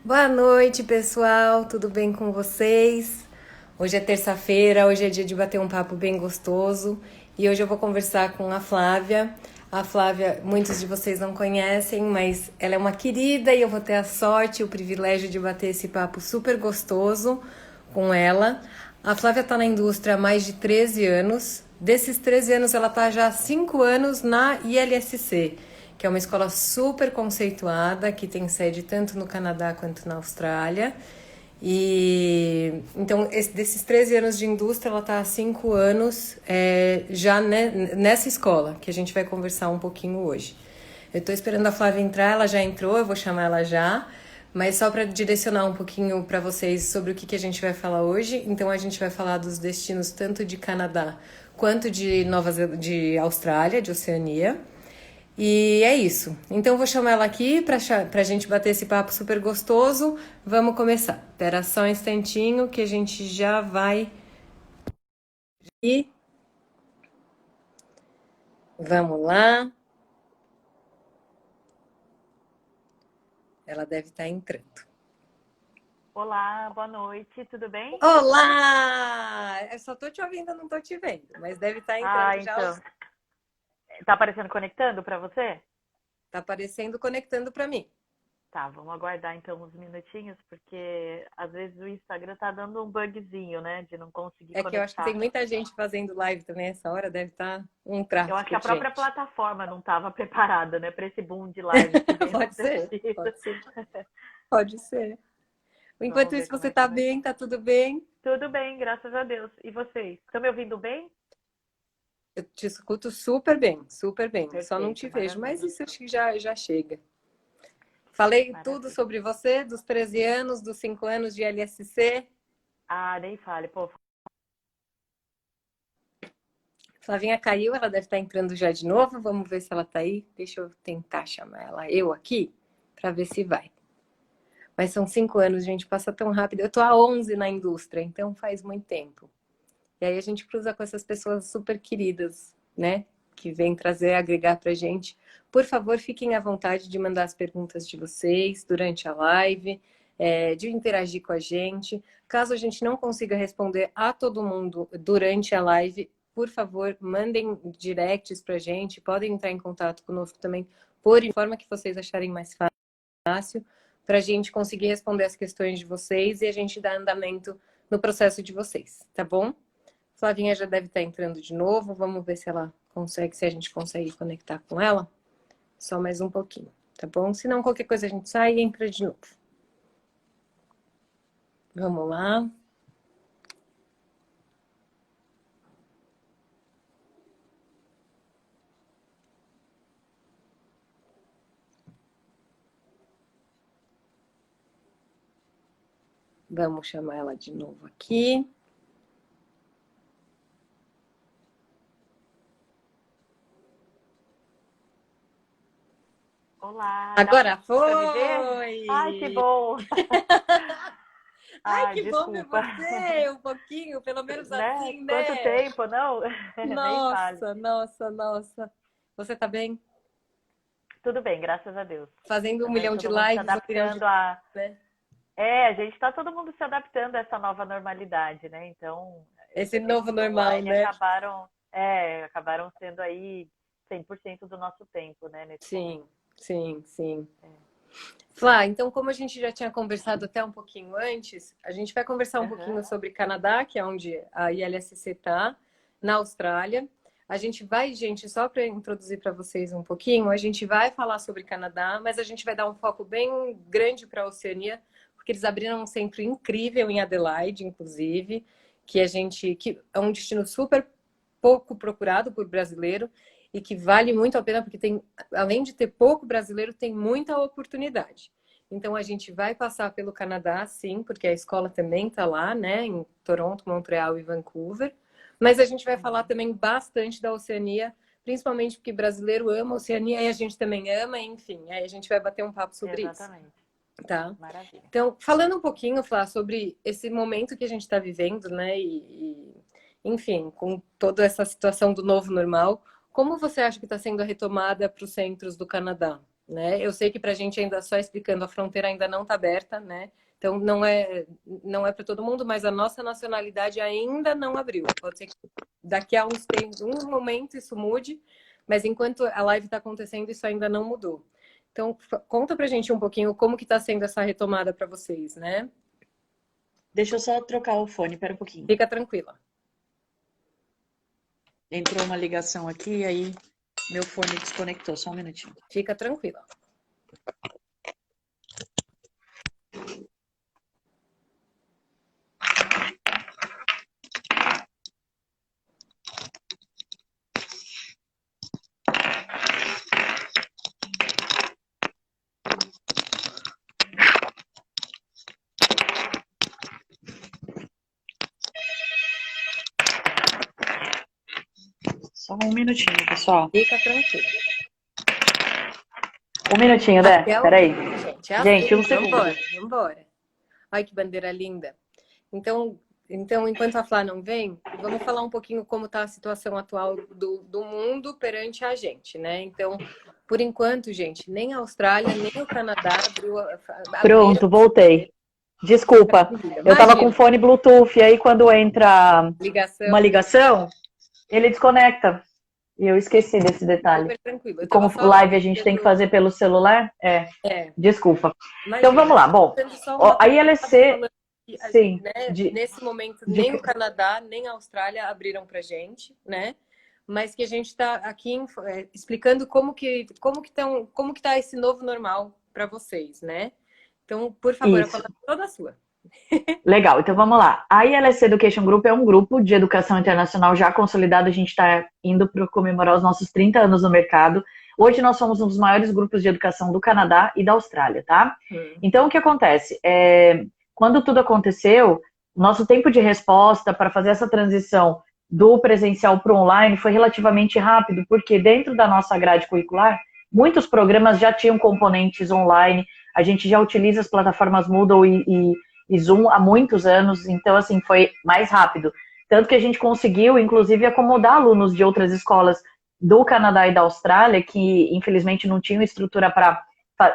Boa noite, pessoal. Tudo bem com vocês? Hoje é terça-feira, hoje é dia de bater um papo bem gostoso e hoje eu vou conversar com a Flávia. A Flávia, muitos de vocês não conhecem, mas ela é uma querida e eu vou ter a sorte e o privilégio de bater esse papo super gostoso com ela. A Flávia está na indústria há mais de 13 anos. Desses 13 anos, ela está já há 5 anos na ILSC, que é uma escola super conceituada, que tem sede tanto no Canadá quanto na Austrália. E então, desses 13 anos de indústria, ela está há 5 anos já nessa escola, que a gente vai conversar um pouquinho hoje. Eu estou esperando a Flávia entrar, ela já entrou, eu vou chamar ela já. Mas só para direcionar um pouquinho para vocês sobre o que a gente vai falar hoje. Então, a gente vai falar dos destinos tanto de Canadá quanto de Austrália, de Oceania. E é isso. Então eu vou chamar ela aqui para a gente bater esse papo super gostoso. Vamos começar. Espera só um instantinho que a gente já vai. E vamos lá. Ela deve estar entrando. Olá, boa noite, tudo bem? Olá! Eu só tô te ouvindo, não tô te vendo, mas deve estar Ah, entrando já. então. Tá aparecendo conectando para você? Tá aparecendo conectando para mim. Tá, vamos aguardar então uns minutinhos, porque às vezes o Instagram tá dando um bugzinho, né, de não conseguir É que eu acho que tem conectar. muita gente fazendo live também essa hora, deve estar um Eu acho que tráfico a de própria gente. plataforma não estava preparada, né, para esse boom de live que vem Pode ser, acontecendo. pode ser, pode ser. Enquanto Vamos ver isso, como você é que tá vai bem, ser. tá tudo bem? Tudo bem, graças a Deus. E vocês? Estão me ouvindo bem? Eu te escuto super bem, super bem. Só não te Perfeito, vejo, mas maravilha. isso acho que já chega. Falei tudo Maravilha. sobre você, dos 13 anos, dos 5 anos de LSC. Ah, nem fale, pô. Flavinha caiu, ela deve estar entrando já de novo. Vamos ver se ela tá aí. Deixa eu tentar chamar ela eu aqui, para ver se vai. Mas são 5 anos, gente, passa tão rápido. Eu tô há 11 na indústria, então faz muito tempo. E aí a gente cruza com essas pessoas super queridas, né? Que vêm trazer, agregar pra gente. Por favor, fiquem à vontade de mandar as perguntas de vocês durante a live, de interagir com a gente. Caso a gente não consiga responder a todo mundo durante a live, por favor, mandem directs pra gente. Podem entrar em contato conosco também por forma que vocês acharem mais fácil, para a gente conseguir responder as questões de vocês e a gente dar andamento no processo de vocês, tá bom? Flavinha já deve estar entrando de novo. Vamos ver se ela consegue, se a gente consegue conectar com ela. Só mais um pouquinho, tá bom? Se não, qualquer coisa a gente sai e entra de novo. Vamos lá. Vamos chamar ela de novo aqui. Olá, dá Agora para me ver? Ai, que foi! bom. Ai, Ai, que bom ver desculpa. você! Um pouquinho, pelo menos Né? assim, Quanto né? tempo, não? Nem fale. Nossa, nossa, nossa. Você tá bem? Tudo bem, graças a Deus. Fazendo um Também milhão de todo mundo se lives, um milhão de... adaptando a. Né? É, a gente está todo mundo se adaptando a essa nova normalidade, né? Então, Esse esses novo tempos normal, online né? acabaram sendo aí 100% do nosso tempo, né, nesse Sim, momento. sim, sim. É. Flá, então, como a gente já tinha conversado até um pouquinho antes, a gente vai conversar um Aham. pouquinho sobre Canadá, que é onde a ILSC está, na Austrália. A gente vai, gente, só para introduzir para vocês um pouquinho, a gente vai falar sobre Canadá, mas a gente vai dar um foco bem grande para a Oceania, porque eles abriram um centro incrível em Adelaide, inclusive, que é um destino super pouco procurado por brasileiro e que vale muito a pena porque tem, além de ter pouco brasileiro, tem muita oportunidade. Então a gente vai passar pelo Canadá, sim, porque a escola também está lá, né, em Toronto, Montreal e Vancouver. Mas a gente vai falar Uhum. também bastante da Oceania, principalmente porque brasileiro ama a Oceania e a gente também ama, enfim. Aí a gente vai bater um papo sobre isso, Exatamente. tá? Maravilha. Então, falando um pouquinho, Flá, sobre esse momento que a gente está vivendo, né, enfim, com toda essa situação do novo normal, como você acha que está sendo a retomada para os centros do Canadá? né? Eu sei que para a gente ainda, só explicando, a fronteira ainda não está aberta, né? Então não é para todo mundo, mas a nossa nacionalidade ainda não abriu. Pode ser que daqui a um momento isso mude, mas enquanto a live está acontecendo, isso ainda não mudou. Então, conta pra gente um pouquinho como que está sendo essa retomada para vocês, né? Deixa eu só trocar o fone, pera um pouquinho. Fica tranquila. Entrou uma ligação aqui, aí meu fone desconectou, só um minutinho. Fica tranquila. Só um minutinho, pessoal. Fica tranquila. Um minutinho, Dé. Peraí. Gente, um segundo. Vambora. Ai, que bandeira linda. Então, enquanto a Flá não vem, vamos falar um pouquinho como está a situação atual do mundo perante a gente, né? Então, por enquanto, gente, nem a Austrália, nem o Canadá abriu. Pronto, voltei. Desculpa, eu tava com fone Bluetooth, e aí quando entra uma ligação, ele desconecta. E eu esqueci desse detalhe. Super tranquilo. Como live a gente tem que fazer pelo celular? Desculpa. Imagina, então vamos lá. Bom, a ILC... Sim, né? Nesse momento, nem o Canadá, nem a Austrália abriram pra gente, né? Mas que a gente está aqui explicando como que tá esse novo normal para vocês, né? Então, por favor, a palavra é toda sua. Legal, então vamos lá. A ILC Education Group é um grupo de educação internacional já consolidado. A gente está indo para comemorar os nossos 30 anos no mercado. Hoje nós somos um dos maiores grupos de educação do Canadá e da Austrália, tá? Então, o que acontece? Quando tudo aconteceu, nosso tempo de resposta para fazer essa transição do presencial para o online foi relativamente rápido, porque dentro da nossa grade curricular, muitos programas já tinham componentes online, a gente já utiliza as plataformas Moodle e Zoom há muitos anos, então, assim, foi mais rápido. Tanto que a gente conseguiu, inclusive, acomodar alunos de outras escolas do Canadá e da Austrália, que, infelizmente, não tinham estrutura para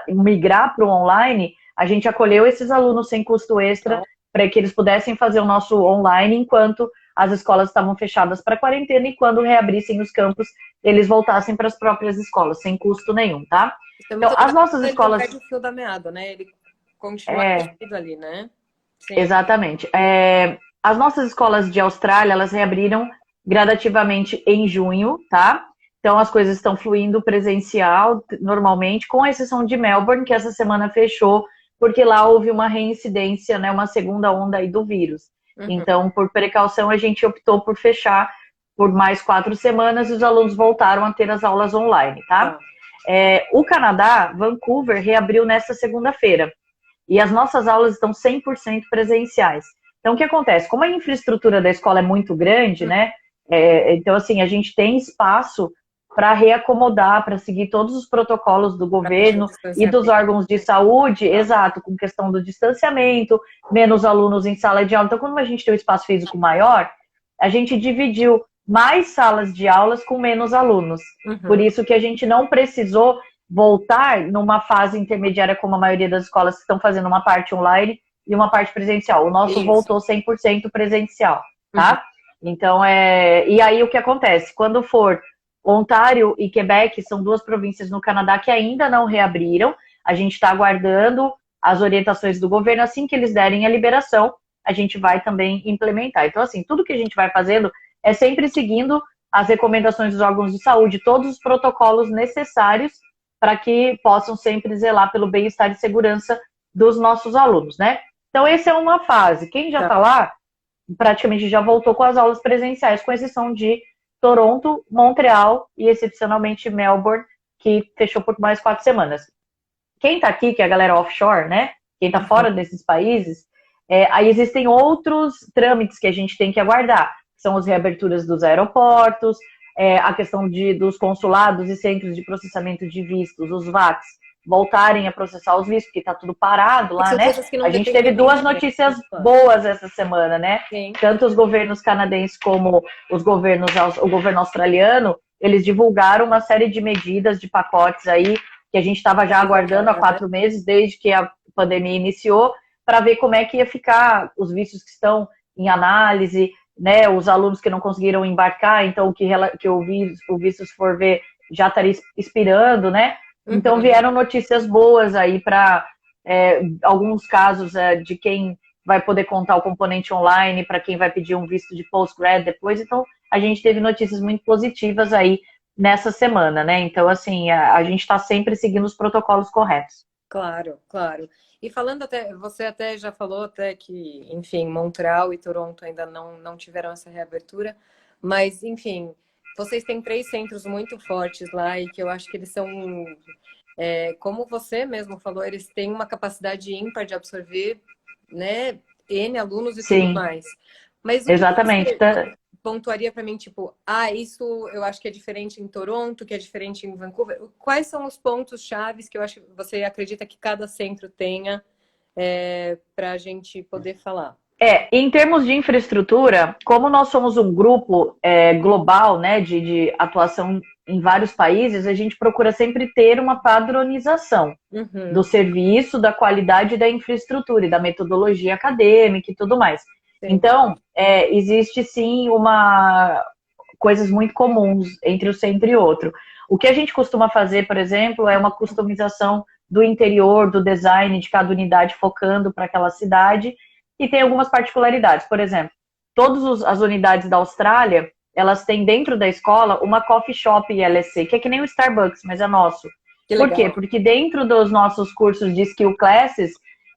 migrar para o online. A gente acolheu esses alunos sem custo extra para que eles pudessem fazer o nosso online enquanto as escolas estavam fechadas para quarentena e quando reabrissem os campos, eles voltassem para as próprias escolas, sem custo nenhum, tá? Então, as nossas escolas... Ele perde o fio da meada, né? Ele continua ali, né? Sim. Exatamente. As nossas escolas de Austrália, elas reabriram gradativamente em junho, tá? Então, as coisas estão fluindo presencial, normalmente, com exceção de Melbourne, que essa semana fechou, porque lá houve uma reincidência, né, uma segunda onda aí do vírus. Então, por precaução, a gente optou por fechar por mais 4 semanas e os alunos voltaram a ter as aulas online, tá? O Canadá, Vancouver, reabriu nesta segunda-feira. E as nossas aulas estão 100% presenciais. Então, o que acontece? Como a infraestrutura da escola é muito grande, né? Então, assim, a gente tem espaço para reacomodar, para seguir todos os protocolos do governo e dos órgãos de saúde, exato, com questão do distanciamento, menos alunos em sala de aula. Então, quando a gente tem um espaço físico maior, a gente dividiu mais salas de aulas com menos alunos. Por isso que a gente não precisou voltar numa fase intermediária como a maioria das escolas que estão fazendo uma parte online e uma parte presencial. O nosso voltou 100% presencial, tá? Então, e aí o que acontece? Quando for Ontário e Quebec, são 2 províncias no Canadá que ainda não reabriram, a gente está aguardando as orientações do governo. Assim que eles derem a liberação, a gente vai também implementar. Então, assim, tudo que a gente vai fazendo é sempre seguindo as recomendações dos órgãos de saúde, todos os protocolos necessários para que possam sempre zelar pelo bem-estar e segurança dos nossos alunos, né? Então, essa é uma fase. Quem já está lá, praticamente já voltou com as aulas presenciais, com exceção de Toronto, Montreal e, excepcionalmente, Melbourne, que fechou por mais 4 semanas. Quem está aqui, que é a galera offshore, né? Quem está fora desses países, aí existem outros trâmites que a gente tem que aguardar. São as reaberturas dos aeroportos, a questão dos consulados e centros de processamento de vistos, os VACs, voltarem a processar os vistos, porque está tudo parado lá, né? A gente teve 2 notícias boas essa semana, né? Sim. Tanto os governos canadenses como o governo australiano, eles divulgaram uma série de medidas, de pacotes aí, que a gente estava já aguardando há 4 meses, desde que a pandemia iniciou, para ver como é que ia ficar os vistos que estão em análise, né, os alunos que não conseguiram embarcar, então o visto, se for ver, já estaria expirando, né? Então vieram notícias boas aí para alguns casos de quem vai poder contar o componente online, para quem vai pedir um visto de postgrad depois. Então a gente teve notícias muito positivas aí nessa semana, né? Então, assim, a gente está sempre seguindo os protocolos corretos. Claro, claro. E falando até, você até já falou até que, enfim, Montreal e Toronto ainda não tiveram essa reabertura, mas, enfim, vocês têm 3 centros muito fortes lá e que eu acho que eles são, como você mesmo falou, eles têm uma capacidade ímpar de absorver, né, N alunos e tudo Sim, mais. Mas o que exatamente. você pontuaria para mim, tipo, isso eu acho que é diferente em Toronto, que é diferente em Vancouver? Quais são os pontos chaves que eu acho que você acredita que cada centro tenha para a gente poder falar? Em termos de infraestrutura, como nós somos um grupo global, né, de atuação em vários países, a gente procura sempre ter uma padronização do serviço, da qualidade da infraestrutura e da metodologia acadêmica e tudo mais. Sim. Então, existe sim coisas muito comuns entre o centro e outro. O que a gente costuma fazer, por exemplo, é uma customização do interior, do design de cada unidade, focando para aquela cidade, e tem algumas particularidades. Por exemplo, todas as unidades da Austrália, elas têm dentro da escola uma coffee shop ILC, que é que nem o Starbucks, mas é nosso. Por quê? Porque dentro dos nossos cursos de skill classes,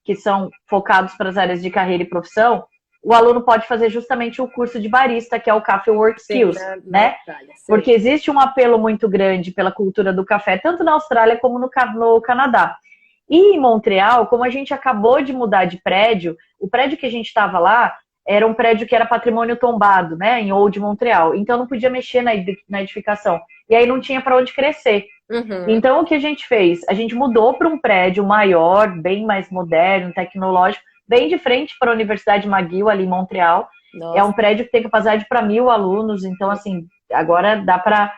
que são focados para as áreas de carreira e profissão, o aluno pode fazer justamente o curso de barista, que é o Cafe Work Skills, né? Porque existe um apelo muito grande pela cultura do café, tanto na Austrália como no Canadá. E em Montreal, como a gente acabou de mudar de prédio, o prédio que a gente estava lá era um prédio que era patrimônio tombado, né, em Old Montreal. Então não podia mexer na edificação. E aí não tinha para onde crescer. Então o que a gente fez? A gente mudou para um prédio maior, bem mais moderno, tecnológico, bem de frente para a Universidade McGill, ali em Montreal. Nossa. É um prédio que tem capacidade para 1.000 alunos. Então, assim, agora dá para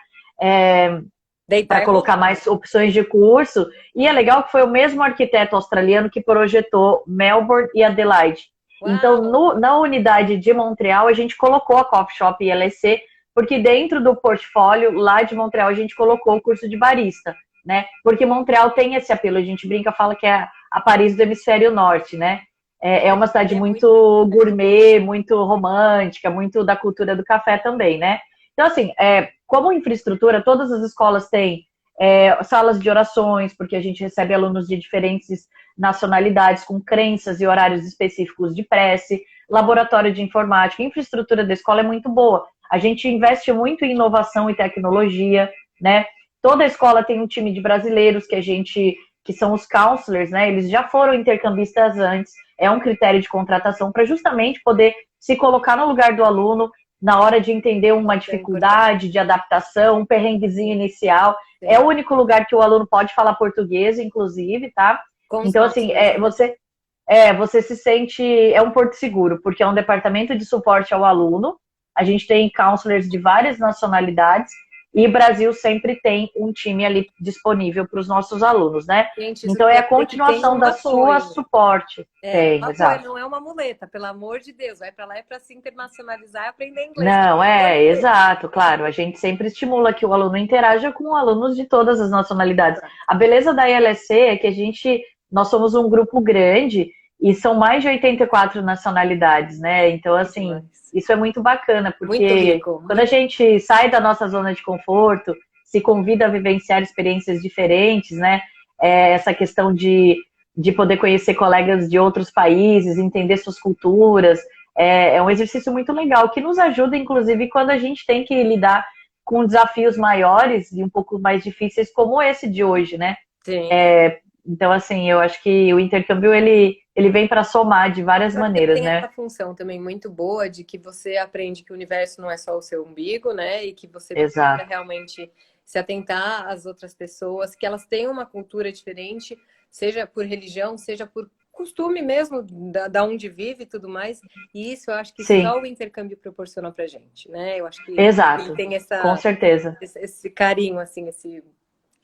colocar mais opções de curso. E é legal que foi o mesmo arquiteto australiano que projetou Melbourne e Adelaide. Uau. Então, na unidade de Montreal, a gente colocou a Coffee Shop ILC, porque dentro do portfólio lá de Montreal, a gente colocou o curso de barista, né? Porque Montreal tem esse apelo, a gente brinca, fala que é a Paris do Hemisfério Norte, né? É uma cidade muito gourmet, muito romântica, muito da cultura do café também, né? Então, assim, como infraestrutura, todas as escolas têm salas de orações, porque a gente recebe alunos de diferentes nacionalidades, com crenças e horários específicos de prece, laboratório de informática, a infraestrutura da escola é muito boa. A gente investe muito em inovação e tecnologia, né? Toda a escola tem um time de brasileiros que são os counselors, né? Eles já foram intercambistas antes, é um critério de contratação para justamente poder se colocar no lugar do aluno na hora de entender uma dificuldade de adaptação, um perrenguezinho inicial. Sim. É o único lugar que o aluno pode falar português, inclusive, tá? Então, assim, você se sente... É um porto seguro, porque é um departamento de suporte ao aluno. A gente tem counselors de várias nacionalidades e o Brasil sempre tem um time ali disponível para os nossos alunos, né? Gente, então é a continuação da sua suporte. Exato. Não é uma muleta, pelo amor de Deus. Vai para lá para se internacionalizar e aprender inglês. Não, exato, claro. A gente sempre estimula que o aluno interaja com alunos de todas as nacionalidades. A beleza da ILSC é que nós somos um grupo grande e são mais de 84 nacionalidades, né? Então, assim, isso é muito bacana, porque quando a gente sai da nossa zona de conforto, se convida a vivenciar experiências diferentes, né? Essa questão de poder conhecer colegas de outros países, entender suas culturas, é um exercício muito legal, que nos ajuda, inclusive, quando a gente tem que lidar com desafios maiores e um pouco mais difíceis, como esse de hoje, né? Sim. Então, assim, eu acho que o intercâmbio, ele vem para somar de várias maneiras, tem né? Tem essa função também muito boa de que você aprende que o universo não é só o seu umbigo, né? E que você precisa realmente se atentar às outras pessoas, que elas têm uma cultura diferente, seja por religião, seja por costume mesmo, da onde vive e tudo mais. E isso eu acho que só o intercâmbio proporciona pra gente, né? Eu acho que Exato, ele tem com certeza. Esse carinho, assim,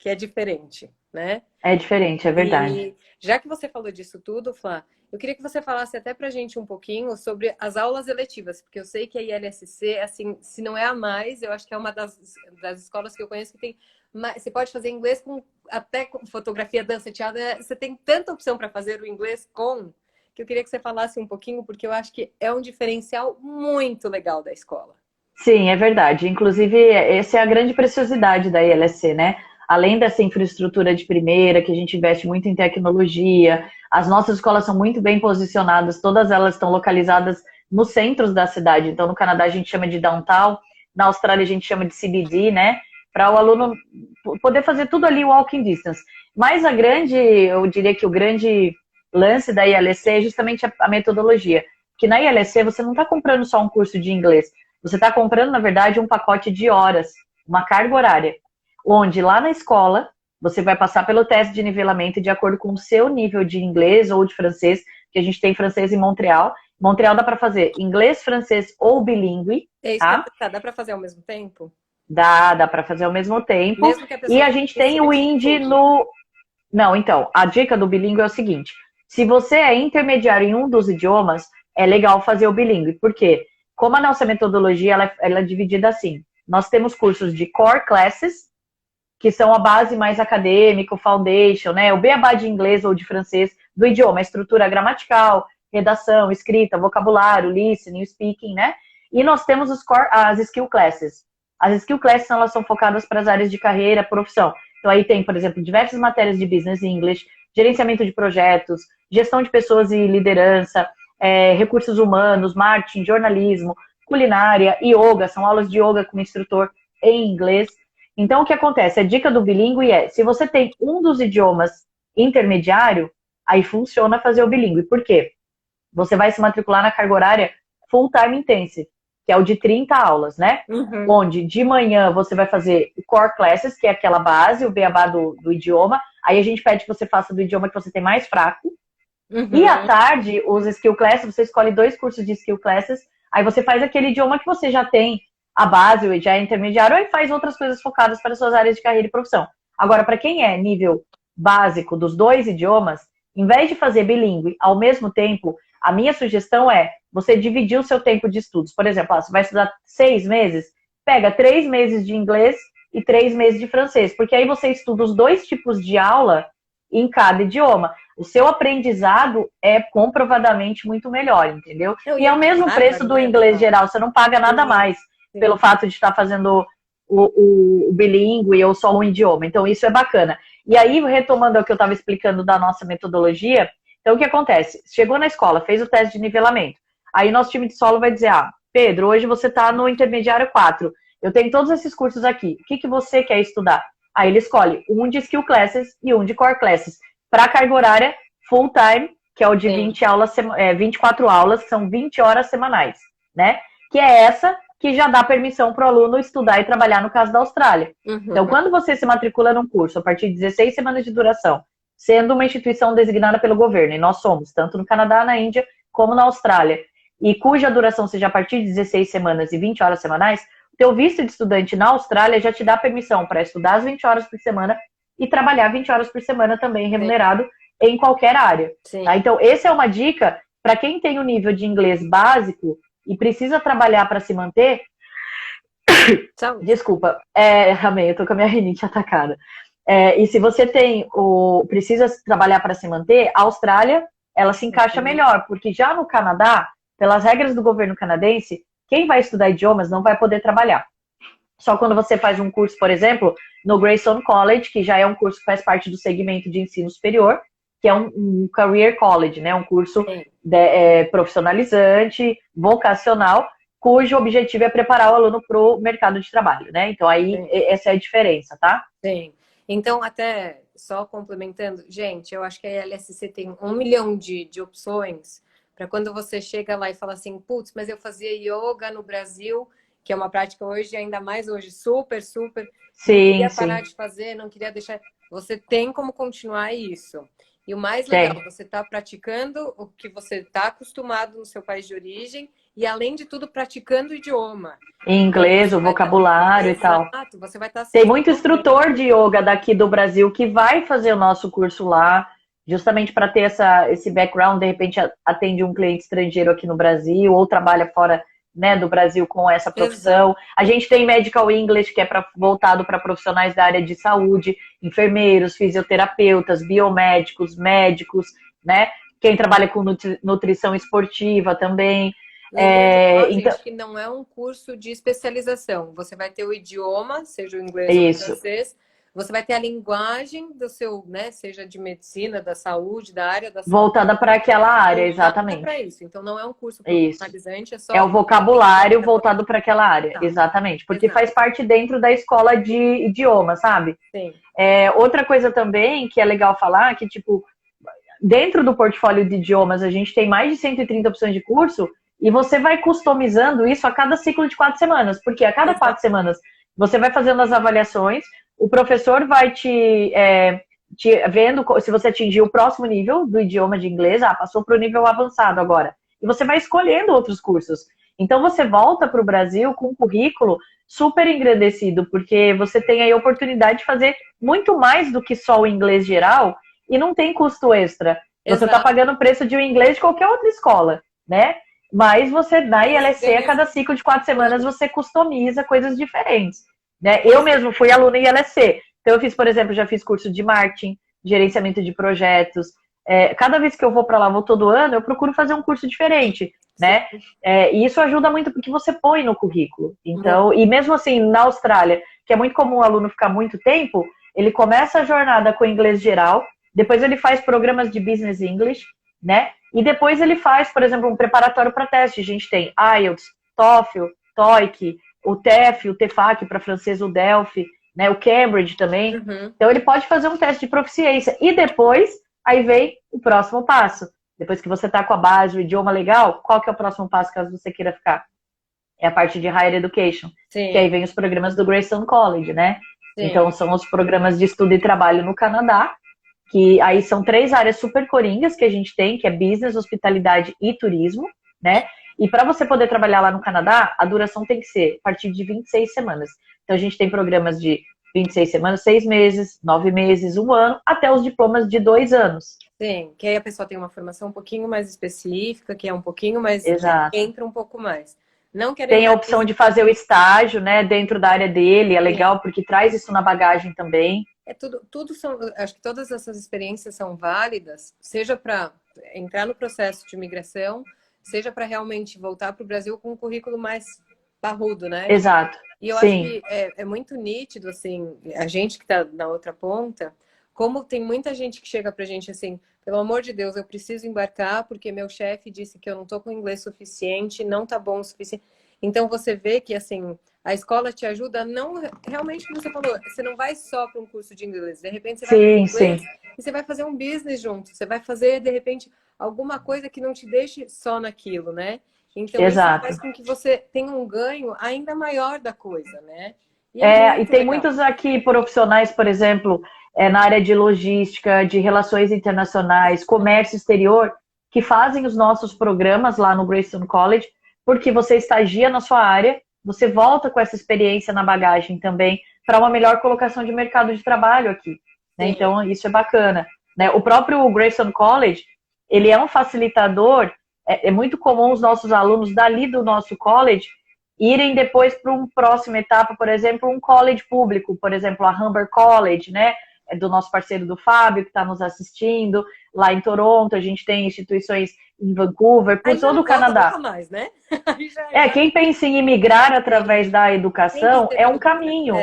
que é diferente, né? É diferente, é verdade. E já que você falou disso tudo, Flá, eu queria que você falasse até pra gente um pouquinho sobre as aulas eletivas, porque eu sei que a ILSC, assim, se não é a mais, eu acho que é uma das escolas que eu conheço que tem mais, você pode fazer inglês com até com fotografia, dança, teatro, você tem tanta opção para fazer o inglês com, que eu queria que você falasse um pouquinho, porque eu acho que é um diferencial muito legal da escola. Sim, é verdade. Inclusive, essa é a grande preciosidade da ILSC, né? Além dessa infraestrutura de primeira, que a gente investe muito em tecnologia, as nossas escolas são muito bem posicionadas, todas elas estão localizadas nos centros da cidade. Então, no Canadá a gente chama de downtown, na Austrália a gente chama de CBD, né? Para o aluno poder fazer tudo ali walking distance. Mas eu diria que o grande lance da ILSC é justamente a metodologia. Que na ILSC você não está comprando só um curso de inglês, você está comprando, na verdade, um pacote de horas, uma carga horária, onde lá na escola você vai passar pelo teste de nivelamento de acordo com o seu nível de inglês ou de francês, que a gente tem francês em Montreal. Montreal dá para fazer inglês, francês ou bilíngue, É isso que eu tá? ia pensar, dá para fazer ao mesmo tempo? Dá para fazer ao mesmo tempo. Mesmo que a E pessoa a gente tenha tem o Indy tudo. no... Não, então, a dica do bilíngue é o seguinte, se você é intermediário em um dos idiomas, é legal fazer o bilíngue. Por quê? Como a nossa metodologia ela é dividida assim, nós temos cursos de core classes, que são a base mais acadêmica, o foundation, né? O beabá de inglês ou de francês do idioma, a estrutura gramatical, redação, escrita, vocabulário, listening, speaking, né? E nós temos as skill classes. As skill classes elas são focadas para as áreas de carreira, profissão. Então aí tem, por exemplo, diversas matérias de business English, gerenciamento de projetos, gestão de pessoas e liderança, recursos humanos, marketing, jornalismo, culinária, yoga, são aulas de yoga com instrutor em inglês. Então, o que acontece? A dica do bilíngue é, se você tem um dos idiomas intermediário, aí funciona fazer o bilíngue. Por quê? Você vai se matricular na carga horária Full Time Intensive, que é o de 30 aulas, né? Uhum. Onde de manhã você vai fazer o Core Classes, que é aquela base, o beabá do idioma. Aí a gente pede que você faça do idioma que você tem mais fraco. Uhum. E à tarde, os Skill Classes, você escolhe 2 cursos de Skill Classes, aí você faz aquele idioma que você já tem a base, já é intermediário, aí faz outras coisas focadas para suas áreas de carreira e profissão. Agora, para quem é nível básico dos 2 idiomas, em vez de fazer bilíngue ao mesmo tempo, a minha sugestão é você dividir o seu tempo de estudos. Por exemplo, você vai estudar 6 meses, pega 3 meses de inglês e 3 meses de francês, porque aí você estuda os 2 tipos de aula em cada idioma. O seu aprendizado é comprovadamente muito melhor, entendeu? E é o mesmo preço do inglês geral, você não paga nada mais pelo fato de estar fazendo o bilíngue ou só um idioma. Então, isso é bacana. E aí, retomando o que eu estava explicando da nossa metodologia, então o que acontece? Chegou na escola, fez o teste de nivelamento. Aí nosso time de solo vai dizer, Pedro, hoje você está no intermediário 4. Eu tenho todos esses cursos aqui. O que você quer estudar? Aí ele escolhe um de skill classes e um de core classes. Para carga horária, full time, que é o de 24 aulas, que são 20 horas semanais, né? Que é essa que já dá permissão para o aluno estudar e trabalhar no caso da Austrália. Uhum. Então, quando você se matricula num curso a partir de 16 semanas de duração, sendo uma instituição designada pelo governo, e nós somos, tanto no Canadá, na Índia, como na Austrália, e cuja duração seja a partir de 16 semanas e 20 horas semanais, teu visto de estudante na Austrália já te dá permissão para estudar as 20 horas por semana e trabalhar 20 horas por semana também remunerado em qualquer área. Tá? Então, essa é uma dica para quem tem o nível de inglês básico e precisa trabalhar para se manter. Desculpa, amém, eu tô com a minha rinite atacada. E se você precisa trabalhar para se manter, a Austrália, ela se encaixa melhor, porque já no Canadá, pelas regras do governo canadense, quem vai estudar idiomas não vai poder trabalhar. Só quando você faz um curso, por exemplo, no Grayson College, que já é um curso que faz parte do segmento de ensino superior, que é um career college, né? Um curso profissionalizante, vocacional, cujo objetivo é preparar o aluno para o mercado de trabalho, né? Então aí essa é a diferença, tá? Sim. Então, até só complementando, gente, eu acho que a ILSC tem 1 milhão de opções para quando você chega lá e fala assim, putz, mas eu fazia yoga no Brasil, que é uma prática hoje, ainda mais hoje, super, sim, não queria parar de fazer, não queria deixar. Você tem como continuar isso. E o mais Tem. legal, você está praticando o que você está acostumado no seu país de origem e, além de tudo, praticando o idioma. Em Então, inglês, você o vai estar... vocabulário e tal. Exato, você vai estar se Tem muito instrutor desenvolvendo. de yoga daqui do Brasil que vai fazer o nosso curso lá, justamente para ter esse background, de repente atende um cliente estrangeiro aqui no Brasil, ou trabalha fora, né, do Brasil com essa Exato. profissão. A gente tem Medical English, que é voltado para profissionais da área de saúde, enfermeiros, fisioterapeutas, biomédicos, médicos, né? Quem trabalha com nutrição esportiva também. Lembrando, ó, Então, gente, que não é um curso de especialização. Você vai ter o idioma, seja o inglês ou o isso. francês. Você vai ter a linguagem do seu, né, seja de medicina, da saúde, da área da saúde, Voltada para aquela área, voltada para exatamente. isso. Então, não é um curso Isso. profissionalizante, é É só o vocabulário linguagem voltado para aquela área, voltada. exatamente. Porque Exato. faz parte dentro da escola de idioma, sabe? Sim. Outra coisa também que é legal falar, que, tipo, dentro do portfólio de idiomas, a gente tem mais de 130 opções de curso e você vai customizando isso a cada ciclo de 4 semanas. Porque a cada 4 semanas você vai fazendo as avaliações, o professor vai te vendo se você atingiu o próximo nível do idioma de inglês, passou para o nível avançado agora. E você vai escolhendo outros cursos. Então você volta para o Brasil com um currículo super engrandecido, porque você tem aí a oportunidade de fazer muito mais do que só o inglês geral e não tem custo extra. Você está pagando o preço de um inglês de qualquer outra escola, né? Mas você, na ILC, a cada ciclo de 4 semanas, você customiza coisas diferentes. Né? Eu mesmo fui aluna em ILC. Então, eu fiz, por exemplo, já fiz curso de marketing, gerenciamento de projetos. Cada vez que eu vou para lá, vou todo ano, eu procuro fazer um curso diferente, né? E isso ajuda muito porque você põe no currículo. Então, e mesmo assim, na Austrália, que é muito comum o aluno ficar muito tempo, ele começa a jornada com inglês geral, depois ele faz programas de business English, né? E depois ele faz, por exemplo, um preparatório para teste. A gente tem IELTS, TOEFL, TOEIC, o TEF, o TEFAC para francês, o Delphi, né? O Cambridge também. Uhum. Então ele pode fazer um teste de proficiência. E depois, aí vem o próximo passo. Depois que você está com a base, o idioma legal, qual que é o próximo passo caso você queira ficar? É a parte de Higher Education. Sim. Que aí vem os programas do Grayson College, né? Sim. Então são os programas de estudo e trabalho no Canadá, que aí são 3 áreas super coringas que a gente tem, que é business, hospitalidade e turismo, né? E para você poder trabalhar lá no Canadá, a duração tem que ser a partir de 26 semanas. Então a gente tem programas de 26 semanas, 6 meses, 9 meses, 1 ano, até os diplomas de 2 anos. Sim, que aí a pessoa tem uma formação um pouquinho mais específica, que é um pouquinho mais... Exato. Entra um pouco mais. Não tem a opção de fazer o estágio, né, dentro da área dele, é legal porque traz isso na bagagem também. Tudo são, acho que todas essas experiências são válidas, seja para entrar no processo de imigração, seja para realmente voltar para o Brasil com um currículo mais parrudo, né? Exato. E eu Sim. acho que é muito nítido, assim, a gente que está na outra ponta, como tem muita gente que chega pra gente assim, pelo amor de Deus, eu preciso embarcar porque meu chefe disse que eu não tô com inglês suficiente, não tá bom o suficiente. Então você vê que, assim, a escola te ajuda, não realmente, como você falou, você não vai só para um curso de inglês, de repente você vai para inglês e você vai fazer um business junto, você vai fazer, de repente, alguma coisa que não te deixe só naquilo, né? Então Exato. isso faz com que você tenha um ganho ainda maior da coisa, né? E tem muitos aqui profissionais, por exemplo, na área de logística, de relações internacionais, comércio exterior, que fazem os nossos programas lá no Grayson College, porque você estagia na sua área, você volta com essa experiência na bagagem também para uma melhor colocação de mercado de trabalho aqui. Né? Então, isso é bacana. Né? O próprio Grayson College, ele é um facilitador, é muito comum os nossos alunos dali do nosso college irem depois para uma próxima etapa, por exemplo, um college público, por exemplo, a Humber College, né? Do nosso parceiro do Fábio, que está nos assistindo, lá em Toronto, a gente tem instituições em Vancouver, por todo o Canadá. Nunca mais, né? Quem pensa em imigrar através da educação é um caminho.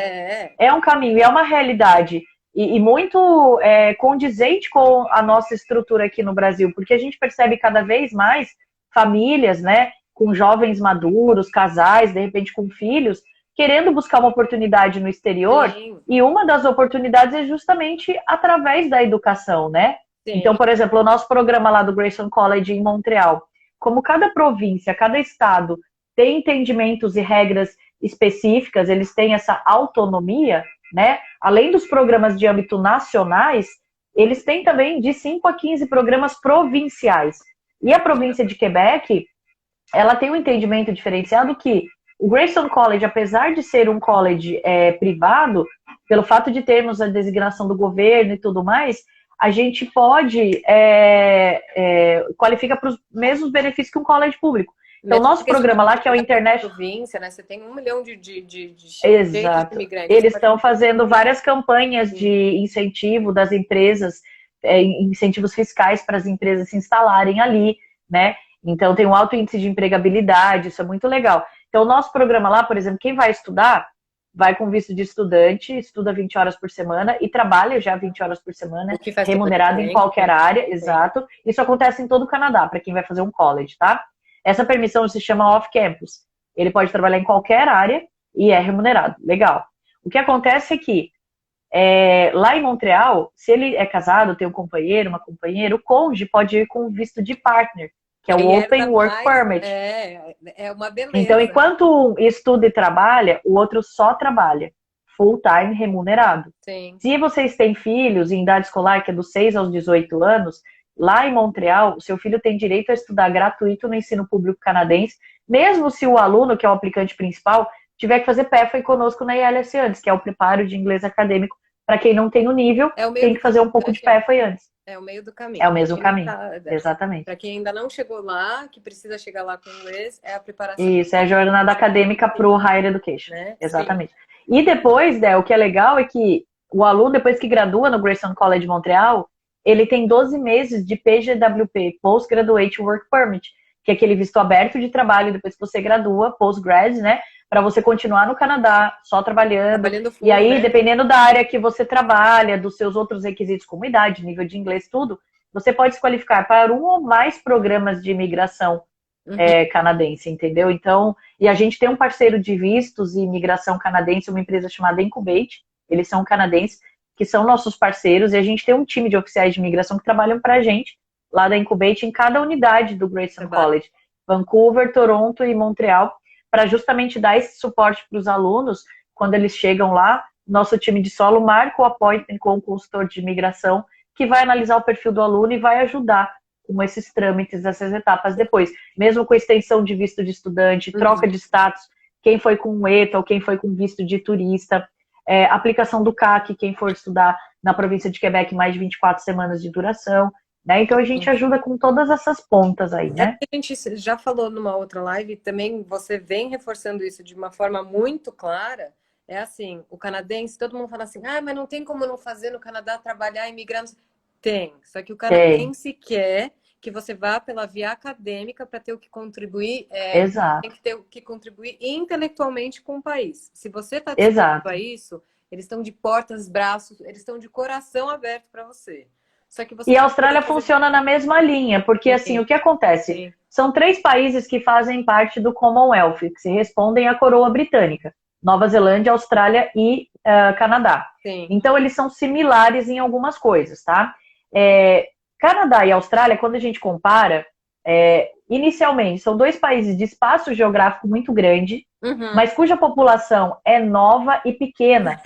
É um caminho, é uma realidade. E muito condizente com a nossa estrutura aqui no Brasil, porque a gente percebe cada vez mais famílias, né, com jovens maduros, casais, de repente com filhos, querendo buscar uma oportunidade no exterior. Sim. E uma das oportunidades é justamente através da educação, né? Sim. Então, por exemplo, o nosso programa lá do Grayson College em Montreal, como cada província, cada estado tem entendimentos e regras específicas, eles têm essa autonomia, né? Além dos programas de âmbito nacionais, eles têm também de 5 a 15 programas provinciais. E a província de Quebec, ela tem um entendimento diferenciado que o Grayson College, apesar de ser um college privado, pelo fato de termos a designação do governo e tudo mais, a gente pode qualifica para os mesmos benefícios que um college público. Então, nosso programa lá, que é o Internet... Província, né? Você tem 1 milhão de Exato. imigrantes. Eles estão fazendo várias campanhas de incentivo das empresas, incentivos fiscais para as empresas se instalarem ali, né? Então, tem um alto índice de empregabilidade, isso é muito legal. Então, o nosso programa lá, por exemplo, quem vai estudar, vai com visto de estudante, estuda 20 horas por semana e trabalha já 20 horas por semana, remunerado em qualquer área, exato. Isso acontece em todo o Canadá, para quem vai fazer um college, tá? Essa permissão se chama off-campus. Ele pode trabalhar em qualquer área e é remunerado. Legal. O que acontece é que lá em Montreal, se ele é casado, tem um companheiro, uma companheira, o cônjuge pode ir com visto de partner, que é o Open Work Permit. É uma beleza. Então, enquanto um estuda e trabalha, o outro só trabalha. Full-time, remunerado. Sim. Se vocês têm filhos em idade escolar, que é dos 6 aos 18 anos, lá em Montreal, o seu filho tem direito a estudar gratuito no ensino público canadense, mesmo se o aluno, que é o aplicante principal, tiver que fazer PEFA conosco na IELTS antes, que é o preparo de inglês acadêmico. Para quem não tem o nível, tem que fazer um pouco de PEFA antes. É o meio do caminho. É o mesmo caminho, exatamente. Para quem ainda não chegou lá, que precisa chegar lá com inglês, é a preparação. Isso, é a jornada acadêmica para o Higher Education, né? Exatamente. Sim. E depois, o que é legal é que o aluno, depois que gradua no Grayson College Montreal, ele tem 12 meses de PGWP, Postgraduate Work Permit, que é aquele visto aberto de trabalho depois que você gradua, postgrad, né? Para você continuar no Canadá, só trabalhando full, e aí, né? Dependendo da área que você trabalha, dos seus outros requisitos, como idade, nível de inglês, tudo, você pode se qualificar para um ou mais programas de imigração canadense, entendeu? Então, e a gente tem um parceiro de vistos e imigração canadense, uma empresa chamada Incubate, eles são canadenses, que são nossos parceiros, e a gente tem um time de oficiais de imigração que trabalham para a gente, lá da Incubate, em cada unidade do Grayson College, Vancouver, Toronto e Montreal, para justamente dar esse suporte para os alunos, quando eles chegam lá, nosso time de solo marca o appointment com o consultor de imigração, que vai analisar o perfil do aluno e vai ajudar com esses trâmites, essas etapas depois. Mesmo com extensão de visto de estudante, troca de status, quem foi com ETA ou quem foi com visto de turista, aplicação do CAC, quem for estudar na província de Quebec, mais de 24 semanas de duração, né? Então a gente ajuda com todas essas pontas aí, né? A gente já falou numa outra live, também você vem reforçando isso de uma forma muito clara. É assim, o canadense, todo mundo fala assim, mas não tem como não fazer no Canadá trabalhar imigrando. Tem, só que o canadense quer que você vá pela via acadêmica para ter o que contribuir, tem que ter o que contribuir intelectualmente com o país. Se você está disposto a isso, eles estão de portas, braços, eles estão de coração aberto para você. Só que você e a Austrália funciona na mesma linha, porque assim, o que acontece? Sim. São 3 países que fazem parte do Commonwealth, que se respondem à coroa britânica. Nova Zelândia, Austrália e Canadá. Sim. Então, eles são similares em algumas coisas, tá? Canadá e Austrália, quando a gente compara, inicialmente, são 2 países de espaço geográfico muito grande, mas cuja população é nova e pequena.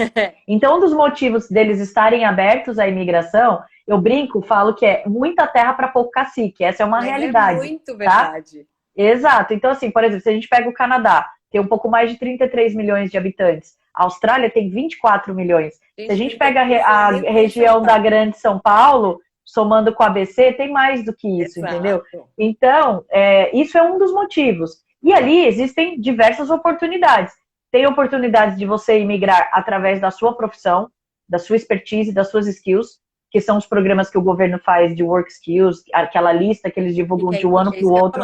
Então, um dos motivos deles estarem abertos à imigração, eu brinco, falo que é muita terra para pouco cacique. Essa é uma realidade. É muito verdade. Tá? Exato. Então, assim, por exemplo, se a gente pega o Canadá, tem um pouco mais de 33 milhões de habitantes. A Austrália tem 24 milhões. Se a gente pega a região da Grande São Paulo, somando com a ABC, tem mais do que isso, entendeu? Então, isso é um dos motivos. E ali existem diversas oportunidades. Tem oportunidades de você imigrar através da sua profissão, da sua expertise, das suas skills, que são os programas que o governo faz de work skills, aquela lista que eles divulgam de um ano para o outro.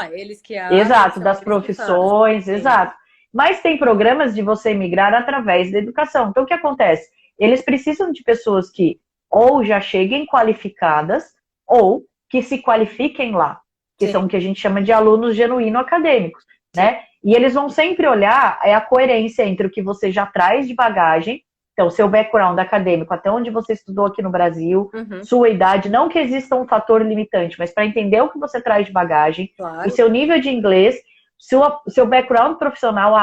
Exato, das profissões, exato. Mas tem programas de você imigrar através da educação. Então, o que acontece? Eles precisam de pessoas que ou já cheguem qualificadas ou que se qualifiquem lá, que são o que a gente chama de alunos genuíno acadêmicos, né? E eles vão sempre olhar a coerência entre o que você já traz de bagagem, então, seu background acadêmico, até onde você estudou aqui no Brasil, sua idade, não que exista um fator limitante, mas para entender o que você traz de bagagem, o seu nível de inglês, seu background profissional,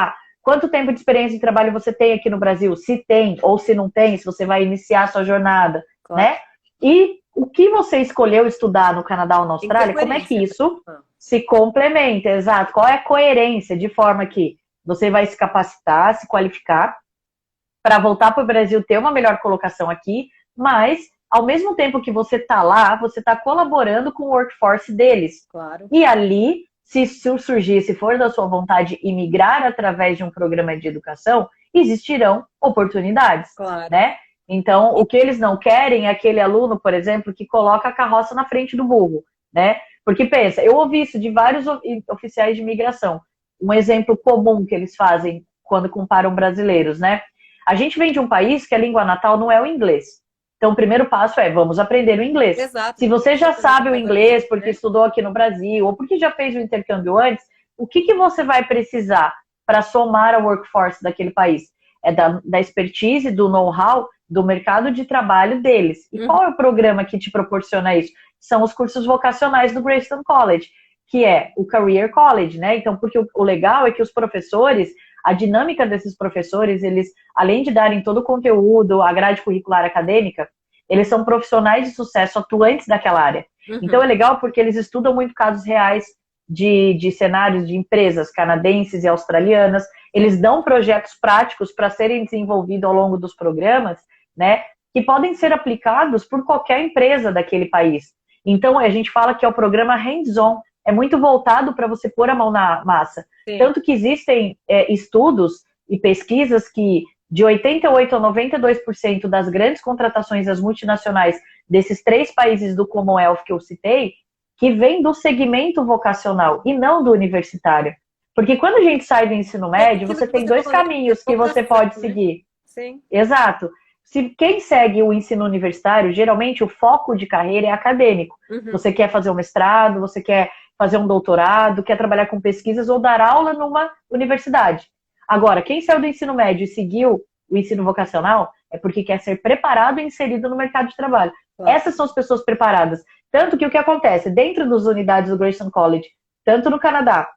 quanto tempo de experiência de trabalho você tem aqui no Brasil, se tem ou se não tem, se você vai iniciar a sua jornada, né? E o que você escolheu estudar no Canadá ou na Austrália, como é que isso se complementa, exato, qual é a coerência, de forma que você vai se capacitar, se qualificar, para voltar para o Brasil, ter uma melhor colocação aqui, mas, ao mesmo tempo que você está lá, você está colaborando com o workforce deles. Claro. E ali, se surgir, se for da sua vontade, imigrar através de um programa de educação, existirão oportunidades, claro. né? Então, o que eles não querem é aquele aluno, por exemplo, que coloca a carroça na frente do burro, né? Porque pensa, eu ouvi isso de vários oficiais de imigração. Um exemplo comum que eles fazem quando comparam brasileiros, né? A gente vem de um país que a língua natal não é o inglês. Então, o primeiro passo é, vamos aprender o inglês. Exato. Se você já sabe o inglês porque estudou aqui no Brasil, ou porque já fez o intercâmbio antes, o que você vai precisar para somar ao workforce daquele país? É da expertise, do know-how, do mercado de trabalho deles. E qual é o programa que te proporciona isso? São os cursos vocacionais do Greystone College, que é o Career College, né? Então, porque o legal é que os professores, a dinâmica desses professores, eles, além de darem todo o conteúdo, a grade curricular acadêmica, eles são profissionais de sucesso atuantes daquela área. Então é legal porque eles estudam muito casos reais de cenários de empresas canadenses e australianas, eles dão projetos práticos para serem desenvolvidos ao longo dos programas, né, que podem ser aplicados por qualquer empresa daquele país. Então a gente fala que é o programa hands-on, é muito voltado para você pôr a mão na massa. Sim. Tanto que existem estudos e pesquisas que de 88% a 92% das grandes contratações das multinacionais desses 3 países do Commonwealth que eu citei, que vem do segmento vocacional e não do universitário. Porque quando a gente sai do ensino médio, você tem 2 caminhos que você pode seguir. Sim. Exato. Quem segue o ensino universitário, geralmente o foco de carreira é acadêmico. Você quer fazer um mestrado, você quer fazer um doutorado, quer trabalhar com pesquisas ou dar aula numa universidade. Agora, quem saiu do ensino médio e seguiu o ensino vocacional é porque quer ser preparado e inserido no mercado de trabalho. Claro. Essas são as pessoas preparadas. Tanto que o que acontece dentro das unidades do Greystone College, tanto no Canadá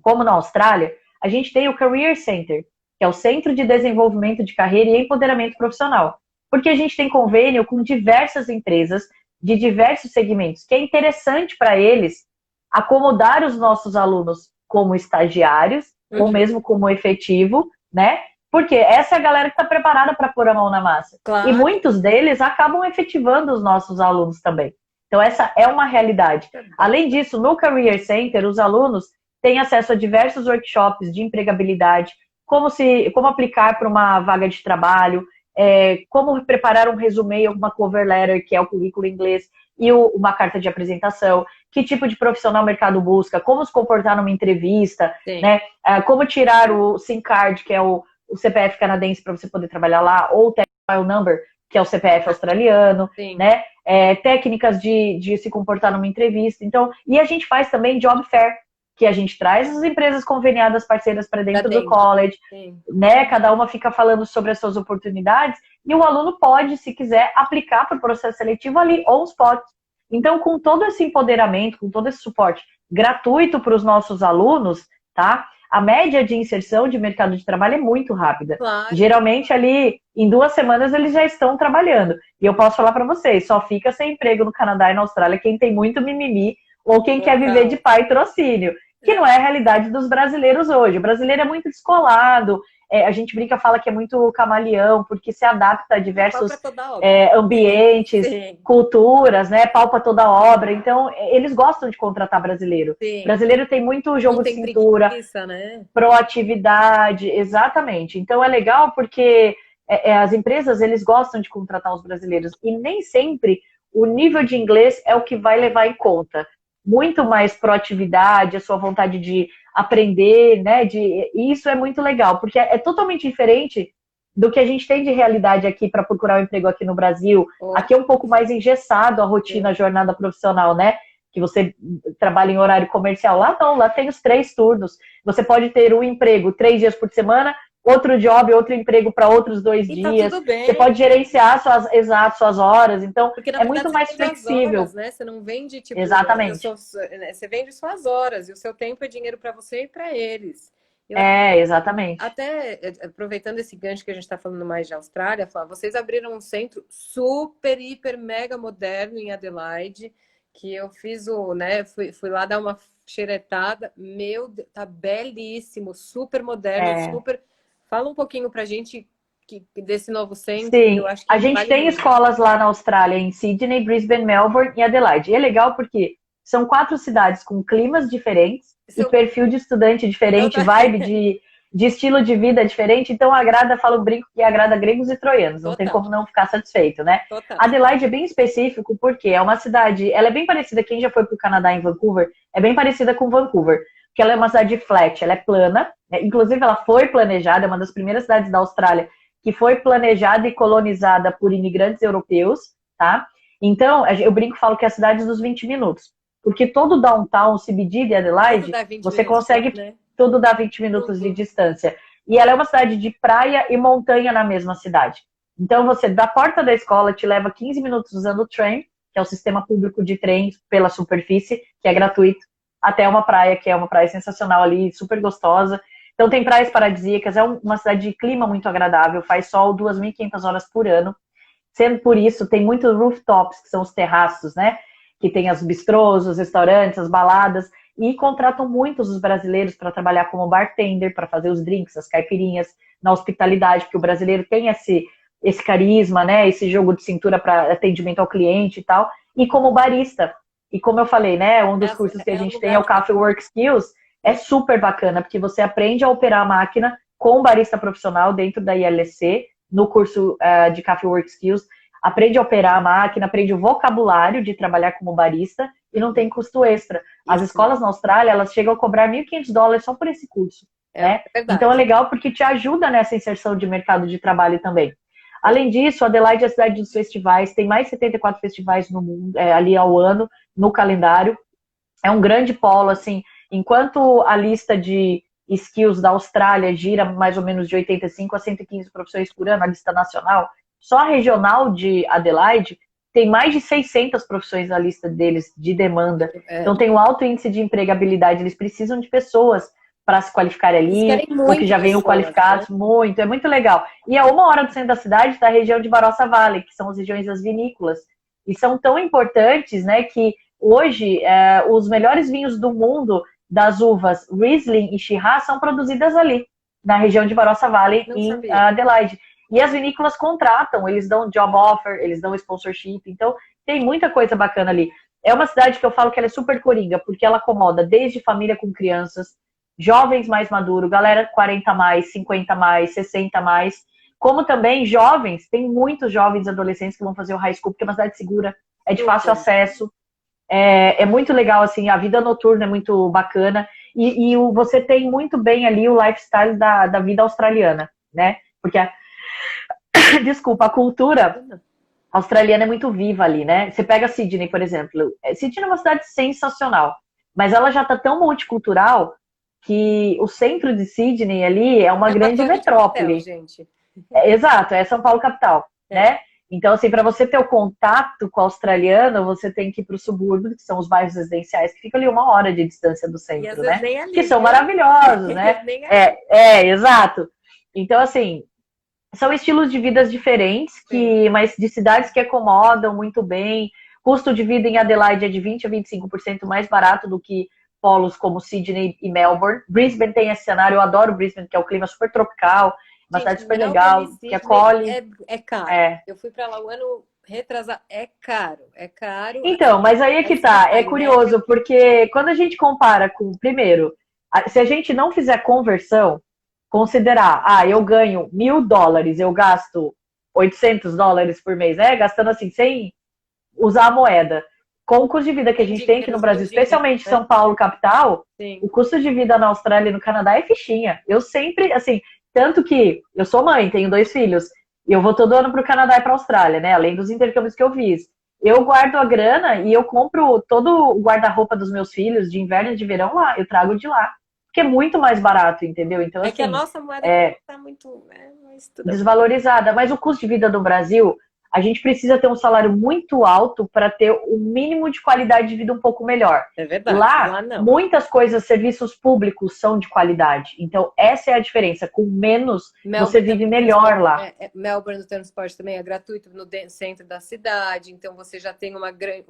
como na Austrália, a gente tem o Career Center, que é o Centro de Desenvolvimento de Carreira e Empoderamento Profissional. Porque a gente tem convênio com diversas empresas de diversos segmentos, que é interessante para eles acomodar os nossos alunos como estagiários, ou mesmo como efetivo, né? Porque essa é a galera que está preparada para pôr a mão na massa. Claro. E muitos deles acabam efetivando os nossos alunos também. Então essa é uma realidade. Além disso, no Career Center, os alunos têm acesso a diversos workshops de empregabilidade, como aplicar para uma vaga de trabalho, como preparar um resumê ou uma cover letter, que é o currículo em inglês, e uma carta de apresentação, que tipo de profissional o mercado busca, como se comportar numa entrevista, né? Como tirar o SIM card, que é o CPF canadense para você poder trabalhar lá, ou o File Number, que é o CPF australiano, né? Técnicas de se comportar numa entrevista. Então, e a gente faz também Job Fair, que a gente traz as empresas conveniadas parceiras para dentro do college, né? Cada uma fica falando sobre as suas oportunidades e o aluno pode, se quiser, aplicar para o processo seletivo ali on spot. Então, com todo esse empoderamento, com todo esse suporte gratuito para os nossos alunos, tá? A média de inserção de mercado de trabalho é muito rápida. Claro. Geralmente, ali, em 2 semanas, eles já estão trabalhando. E eu posso falar para vocês, só fica sem emprego no Canadá e na Austrália quem tem muito mimimi ou quem quer viver de patrocínio, que não é a realidade dos brasileiros hoje. O brasileiro é muito descolado, a gente brinca, fala que é muito camaleão, porque se adapta a diversos ambientes, culturas, né? Palpa toda a obra. Então, eles gostam de contratar brasileiro. Sim. Brasileiro tem muito jogo de cintura, preguiça, né? Proatividade, exatamente. Então, é legal porque as empresas, eles gostam de contratar os brasileiros. E nem sempre o nível de inglês é o que vai levar em conta. Muito mais proatividade, a sua vontade de aprender, né? E isso é muito legal, porque é totalmente diferente do que a gente tem de realidade aqui para procurar um emprego aqui no Brasil. Aqui é um pouco mais engessado a rotina, a jornada profissional, né? Que você trabalha em horário comercial. Lá não, lá tem os 3 turnos. Você pode ter um emprego 3 dias por semana, outro job, outro emprego para outros 2 dias. Tá tudo bem. Você pode gerenciar suas horas. Então, porque, é muito mais flexível. Horas, né? Você não vende, tipo... Exatamente. Você vende suas horas. E o seu tempo é dinheiro para você e para eles. Eu Exatamente. até aproveitando esse gancho que a gente está falando mais de Austrália, Flávia, vocês abriram um centro super, hiper, mega moderno em Adelaide, que eu fiz né, fui lá dar uma xeretada. Meu Deus, tá belíssimo, super moderno, É, super. Fala um pouquinho pra gente desse novo centro, que eu sim, acho a que gente vale tem muito. escolas lá na Austrália, em Sydney, Brisbane, Melbourne e Adelaide. E é legal porque são 4 cidades com climas diferentes e Seu, perfil de estudante eu, diferente, vibe de estilo de vida diferente. Então agrada, falo brinco, que agrada gregos e troianos. Não tem total, como não ficar satisfeito, né? total. Adelaide é bem específico porque é uma cidade, ela é bem parecida, quem já foi para o Canadá em Vancouver, é bem parecida com Vancouver, porque ela é uma cidade flat, ela é plana, né? Inclusive ela foi planejada, é uma das primeiras cidades da Austrália que foi planejada e colonizada por imigrantes europeus, tá? Então, eu brinco e falo que é a cidade dos 20 minutos. Porque todo downtown, o CBD de Tudo Adelaide, dá 20 você minutos, consegue né? tudo dar 20 minutos de Tudo. distância. E ela é uma cidade de praia e montanha na mesma cidade. Então, você, da porta da escola, te leva 15 minutos usando o trem, que é o sistema público de trem pela superfície, que é gratuito, até uma praia, que é uma praia sensacional ali, super gostosa. Então tem praias paradisíacas, é uma cidade de clima muito agradável, faz sol 2.500 horas por ano. Sendo por isso, tem muitos rooftops, que são os terraços, né? Que tem as bistrôs, os restaurantes, as baladas, e contratam muitos os brasileiros para trabalhar como bartender, para fazer os drinks, as caipirinhas, na hospitalidade, porque o brasileiro tem esse carisma, né? Esse jogo de cintura para atendimento ao cliente e tal, e como barista. E como eu falei, né? Um dos cursos que a É o gente tem é lugar o Cafe Work Skills, é super bacana, porque você aprende a operar a máquina com um barista profissional dentro da ILC, no curso de Cafe Work Skills, aprende a operar a máquina, aprende o vocabulário de trabalhar como barista e não tem custo extra. As isso. escolas na Austrália, elas chegam a cobrar $1.500 só por esse curso, É né? Então é verdade. legal porque te ajuda nessa inserção de mercado de trabalho também. Além disso, Adelaide é a cidade dos festivais, tem mais de 74 festivais no mundo, ali ao ano, no calendário. É um grande polo, assim, enquanto a lista de skills da Austrália gira mais ou menos de 85 a 115 profissões por ano, a lista nacional, só a regional de Adelaide tem mais de 600 profissões na lista deles de demanda. É. Então tem um alto índice de empregabilidade, eles precisam de pessoas para se qualificar Eles ali, querem porque muito já venham pessoas, né? qualificados muito, é muito legal. E a 1 hora do centro da cidade está a região de Barossa Valley, que são as regiões das vinícolas. E são tão importantes, né, que hoje, os melhores vinhos do mundo das uvas Riesling e Shiraz são produzidas ali, na região de Barossa Valley, Não em sabia. Adelaide. E as vinícolas contratam, eles dão job offer, eles dão sponsorship, então tem muita coisa bacana ali. É uma cidade que eu falo que ela é super coringa, porque ela acomoda desde família com crianças, jovens mais maduros, galera 40 mais, 50 mais, 60 mais, como também jovens, tem muitos jovens adolescentes que vão fazer o high school, porque é uma cidade segura, é de fácil Super. acesso, é muito legal, assim, a vida noturna é muito bacana e você tem muito bem ali o lifestyle da vida australiana, né? Porque, desculpa, a cultura australiana é muito viva ali, né? Você pega Sydney, por exemplo. Sydney é uma cidade sensacional, mas ela já tá tão multicultural que o centro de Sydney ali é uma É uma grande torre de Babel, metrópole. gente. Exato, é São Paulo capital, É. né? Então, assim, para você ter o contato com o australiano, você tem que ir para o subúrbio, que são os bairros residenciais, que ficam ali 1 hora de distância do E às centro, vezes né? nem Que ali, são viu? maravilhosos, né? Nem ali. Exato. Então, assim, são estilos de vidas diferentes, Sim. mas de cidades que acomodam muito bem. Custo de vida em Adelaide é de 20 a 25% mais barato do que polos como Sydney e Melbourne. Brisbane tem esse cenário, eu adoro Brisbane, que é o clima super tropical, uma cidade Gente, super Melbourne e legal, que Sydney acolhe. é caro. É. Eu fui para lá o ano retrasado. É caro. É caro. Então, mas aí é É que tá, é sky, né? curioso, porque quando a gente compara com, primeiro, se a gente não fizer conversão, considerar, eu ganho $1.000, eu gasto $800 por mês, né? Gastando assim, sem usar a moeda. Com o custo de vida que a gente tem aqui no Menos Brasil, com dívida, especialmente né? São Paulo, capital, Sim. o custo de vida na Austrália e no Canadá é fichinha. Eu sempre, assim, tanto que eu sou mãe, tenho 2 filhos, e eu vou todo ano para o Canadá e para a Austrália, né? Além dos intercâmbios que eu fiz. Eu guardo a grana e eu compro todo o guarda-roupa dos meus filhos, de inverno e de verão lá, eu trago de lá. Porque é muito mais barato, entendeu? Então, É que a assim, nossa moeda aqui não tá muito. Mas tudo bem. desvalorizada. Mas o custo de vida do Brasil, a gente precisa ter um salário muito alto para ter um mínimo de qualidade de vida um pouco melhor. É verdade. Lá não. Muitas coisas, serviços públicos são de qualidade. Então, essa é a diferença. Com menos, você vive melhor lá. Melbourne, o transporte também é gratuito no centro da cidade, então você já tem uma grande...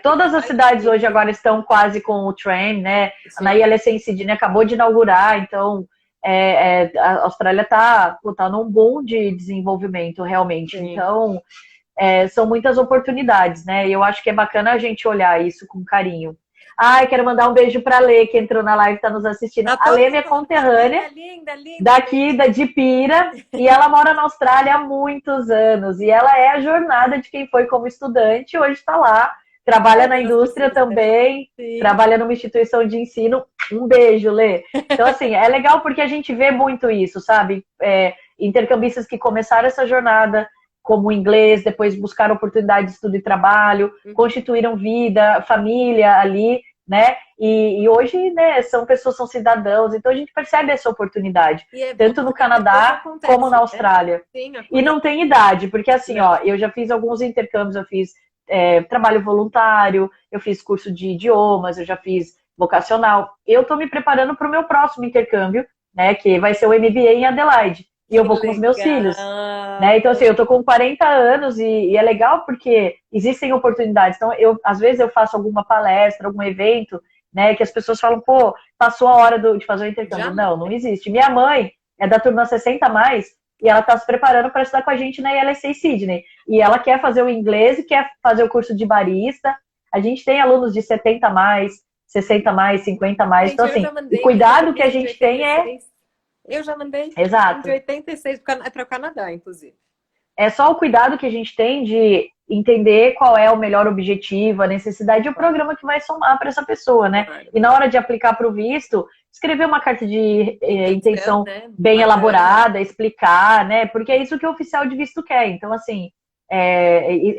Todas as cidades hoje agora estão quase com o tram, né? Sim. Na ILSC em Sydney acabou de inaugurar, então a Austrália está num boom de desenvolvimento, realmente. Sim. Então, são muitas oportunidades, né? E eu acho que é bacana a gente olhar isso com carinho. Ai, quero mandar um beijo para a Lê, que entrou na live e está nos assistindo. A Lê é minha conterrânea, linda. Daqui de Pira, e ela mora na Austrália há muitos anos. E ela é a jornada de quem foi como estudante, hoje está lá. Trabalha na indústria também, trabalha numa instituição de ensino. Um beijo, Lê. Então, assim, é legal porque a gente vê muito isso, sabe? Intercambistas que começaram essa jornada como inglês, depois buscaram oportunidade de estudo e trabalho, constituíram vida, família ali, né? E hoje, né, são cidadãos, então a gente percebe essa oportunidade, tanto no Canadá como na Austrália. Sim, e não tem idade, porque assim, eu já fiz alguns intercâmbios, eu fiz trabalho voluntário, eu fiz curso de idiomas, eu já fiz vocacional. Eu estou me preparando para o meu próximo intercâmbio, né, que vai ser o MBA em Adelaide. E eu vou com os meus filhos. Né? Então, assim, eu tô com 40 anos e é legal porque existem oportunidades. Então, às vezes eu faço alguma palestra, algum evento, né, que as pessoas falam, pô, passou a hora de fazer o intercâmbio. Não existe. Minha mãe é da turma 60 mais e ela tá se preparando para estudar com a gente na ILSC Sydney. E ela quer fazer o inglês e quer fazer o curso de barista. A gente tem alunos de 70 mais, 60 mais, 50 mais. Então, assim, o cuidado que a gente tem Eu já mandei. Exato. De 86 para o Canadá, inclusive. É só o cuidado que a gente tem de entender qual é o melhor objetivo, a necessidade e o programa que vai somar para essa pessoa, né? Claro. E na hora de aplicar para o visto, escrever uma carta de intenção bem elaborada, explicar, né? Porque é isso que o oficial de visto quer. Então, assim,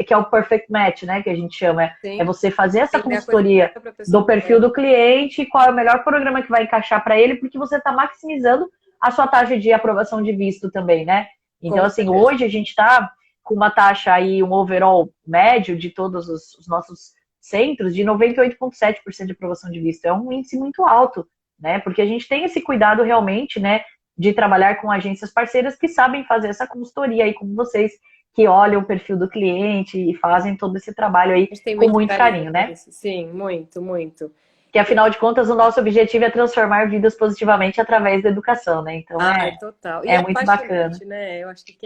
que é o perfect match, né? Que a gente chama. É você fazer essa consultoria do perfil do cliente, qual é o melhor programa que vai encaixar para ele, porque você está maximizando a sua taxa de aprovação de visto também, né? Então, assim, hoje a gente está com uma taxa aí, um overall médio de todos os nossos centros de 98,7% de aprovação de visto. É um índice muito alto, né? Porque a gente tem esse cuidado realmente, né, de trabalhar com agências parceiras que sabem fazer essa consultoria aí, como vocês, que olham o perfil do cliente e fazem todo esse trabalho aí com muito carinho, né? Sim, muito, muito. Que, afinal de contas, o nosso objetivo é transformar vidas positivamente através da educação, né? Então, total. E é muito bacana. Né? Eu acho que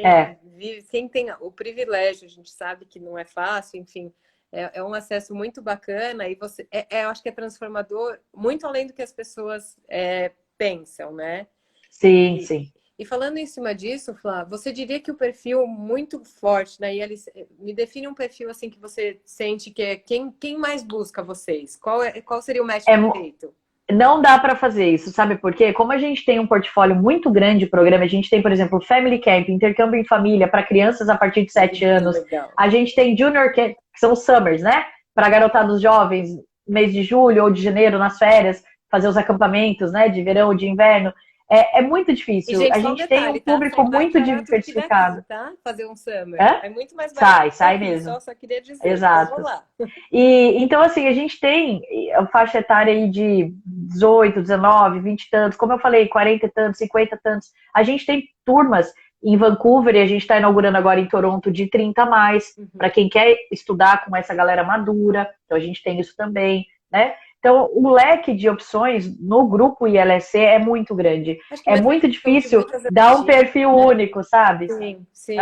quem tem o privilégio, a gente sabe que não é fácil, enfim, é um acesso muito bacana e eu acho que é transformador muito além do que as pessoas pensam, né? Sim, sim. E falando em cima disso, Flá, você diria que o perfil muito forte, né? E me define um perfil assim que você sente que é quem mais busca vocês? Qual seria o match perfeito? Não dá para fazer isso, sabe por quê? Como a gente tem um portfólio muito grande de programa, a gente tem, por exemplo, Family Camp, intercâmbio em família para crianças a partir de 7 anos. Legal. A gente tem Junior Camp, que são os summers, né? Para garotados jovens, mês de julho ou de janeiro, nas férias, fazer os acampamentos, né? De verão ou de inverno. É muito difícil. Gente, a gente tem um público muito diversificado. Daqui, tá? Fazer um summer. É muito mais barato. Sai mesmo. Só queria dizer. Exato. Vamos lá. E, então, assim, a gente tem a faixa etária aí de 18, 19, 20 e tantos, como eu falei, 40 e tantos, 50 e tantos. A gente tem turmas em Vancouver e a gente está inaugurando agora em Toronto de 30 a mais, para quem quer estudar com essa galera madura. Então, a gente tem isso também, né? Então, o leque de opções no grupo ILSC é muito grande. É muito difícil dar um perfil único, sabe? Sim, sim.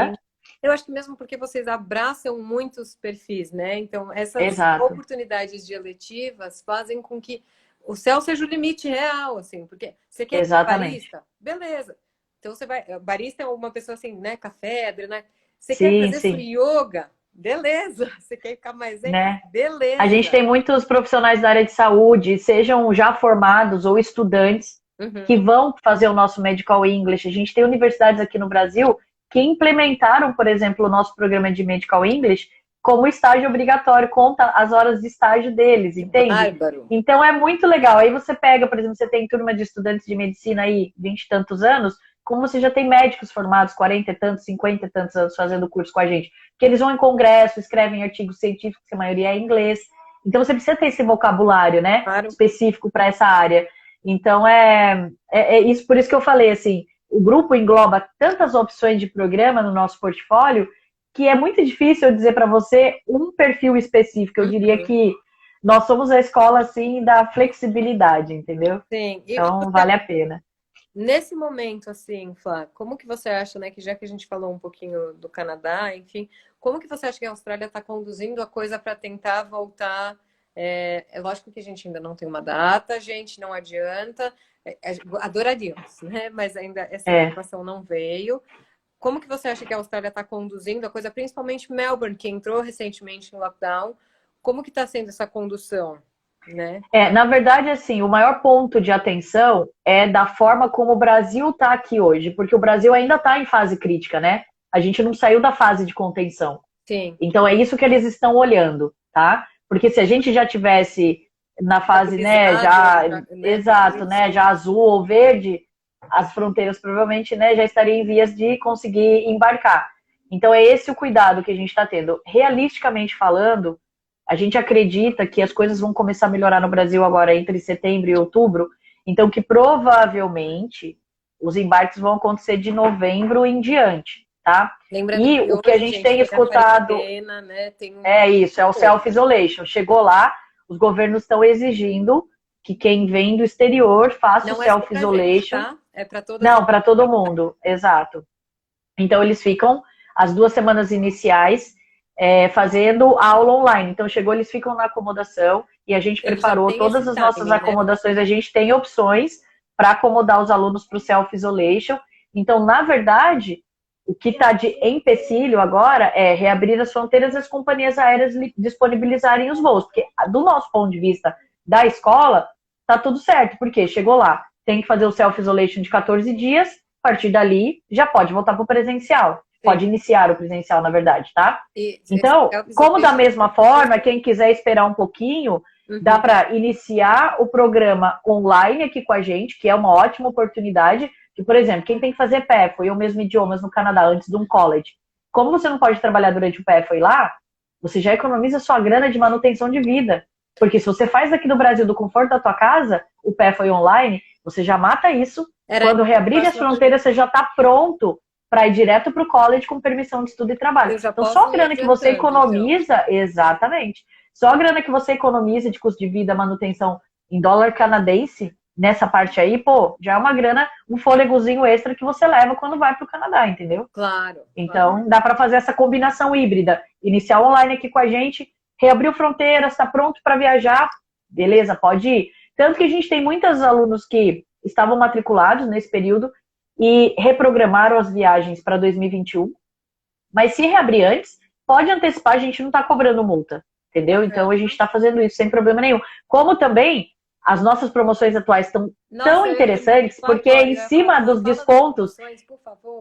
Eu acho que mesmo porque vocês abraçam muitos perfis, né? Então, essas oportunidades de eletivas fazem com que o céu seja o limite real, assim. Porque você quer ser barista? Beleza. Então, você vai... Barista é uma pessoa assim, né? Café, né? Você quer fazer sua yoga? Beleza, você quer ficar mais né? Beleza. A gente tem muitos profissionais da área de saúde, sejam já formados ou estudantes, que vão fazer o nosso Medical English. A gente tem universidades aqui no Brasil que implementaram, por exemplo, o nosso programa de Medical English como estágio obrigatório, conta as horas de estágio deles, entende? Bárbaro. Então é muito legal. Aí você pega, por exemplo, você tem turma de estudantes de medicina aí, 20 e tantos anos, como você já tem médicos formados, 40 e tantos, 50 e tantos anos fazendo curso com a gente, que eles vão em congresso, escrevem artigos científicos, que a maioria é em inglês. Então você precisa ter esse vocabulário, né, Claro. específico para essa área. Então é isso, por isso que eu falei assim, o grupo engloba tantas opções de programa no nosso portfólio que é muito difícil eu dizer para você um perfil específico. Eu diria que nós somos a escola assim da flexibilidade, entendeu? Sim. Então vale a pena. Nesse momento, assim, Flá, como que você acha, né, que já que a gente falou um pouquinho do Canadá, enfim, como que você acha que a Austrália está conduzindo a coisa para tentar voltar? É lógico que a gente ainda não tem uma data, gente, não adianta. Adoraríamos, né? Mas ainda essa informação não veio. Como que você acha que a Austrália está conduzindo a coisa, principalmente Melbourne, que entrou recentemente em lockdown? Como que está sendo essa condução, né? Na verdade, assim, o maior ponto de atenção é da forma como o Brasil está aqui hoje, porque o Brasil ainda está em fase crítica, né? A gente não saiu da fase de contenção. Sim. Então é isso que eles estão olhando, tá? Porque se a gente já tivesse na fase, né, exato, né, já azul ou verde, as fronteiras provavelmente, né, já estariam em vias de conseguir embarcar. Então é esse o cuidado que a gente está tendo. Realisticamente falando, a gente acredita que as coisas vão começar a melhorar no Brasil agora entre setembro e outubro, então que provavelmente os embarques vão acontecer de novembro em diante, tá? Lembrando e que o que a gente tem escutado né, é isso, é o self-isolation. Chegou lá, os governos estão exigindo que quem vem do exterior faça o self-isolation. Tá? É para todas. Não, para todo mundo, exato. Então eles ficam as 2 semanas iniciais fazendo aula online. Então chegou, eles ficam na acomodação e a gente preparou todas as nossas acomodações. Né? A gente tem opções para acomodar os alunos para o self-isolation. Então, na verdade, o que está de empecilho agora é reabrir as fronteiras e as companhias aéreas disponibilizarem os voos. Porque, do nosso ponto de vista da escola, tá tudo certo. Porque chegou lá, tem que fazer o self-isolation de 14 dias, a partir dali já pode voltar para o presencial. Pode iniciar o presencial, na verdade, tá? Então, como da mesma forma, quem quiser esperar um pouquinho, dá para iniciar o programa online aqui com a gente, que é uma ótima oportunidade. Que, por exemplo, quem tem que fazer PEFOI ou mesmo idiomas no Canadá antes de um college, como você não pode trabalhar durante o PEFOI lá, você já economiza sua grana de manutenção de vida. Porque se você faz aqui do Brasil, do conforto da tua casa, o PEFOI online, você já mata isso. Quando reabrir as fronteiras, você já está pronto para ir direto para o college com permissão de estudo e trabalho. Então, só a grana que você economiza, exatamente, só a grana que você economiza de custo de vida, manutenção em dólar canadense, nessa parte aí, pô, já é uma grana, um fôlegozinho extra que você leva quando vai para o Canadá, entendeu? Claro. Então, dá para fazer essa combinação híbrida. Iniciar online aqui com a gente, reabriu fronteiras, está pronto para viajar, beleza, pode ir. Tanto que a gente tem muitos alunos que estavam matriculados nesse período e reprogramaram as viagens para 2021, mas se reabrir antes, pode antecipar, a gente não está cobrando multa, entendeu? Então a gente está fazendo isso sem problema nenhum. Como também as nossas promoções atuais estão tão interessantes, porque em cima dos descontos,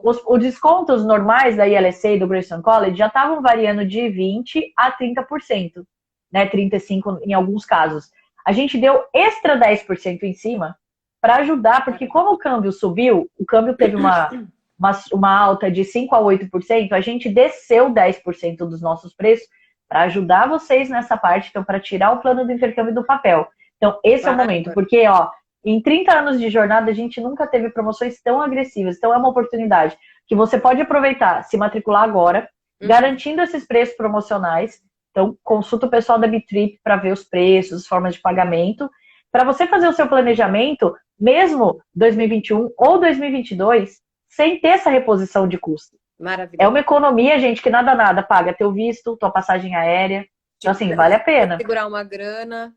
os descontos normais da ILSA e do Grayson College já estavam variando de 20% a 30%, né? 35% em alguns casos. A gente deu extra 10% em cima, para ajudar, porque como o câmbio subiu, o câmbio teve uma alta de 5% a 8%, a gente desceu 10% dos nossos preços para ajudar vocês nessa parte, então para tirar o plano do intercâmbio do papel. Então esse é o momento, porque ó, em 30 anos de jornada a gente nunca teve promoções tão agressivas, então é uma oportunidade que você pode aproveitar, se matricular agora, garantindo esses preços promocionais. Então consulta o pessoal da Bitrip para ver os preços, as formas de pagamento, para você fazer o seu planejamento, mesmo 2021 ou 2022, sem ter essa reposição de custo. Maravilhoso. É uma economia, gente, que nada paga teu visto, tua passagem aérea. Então, assim, vale a pena. Segurar uma grana.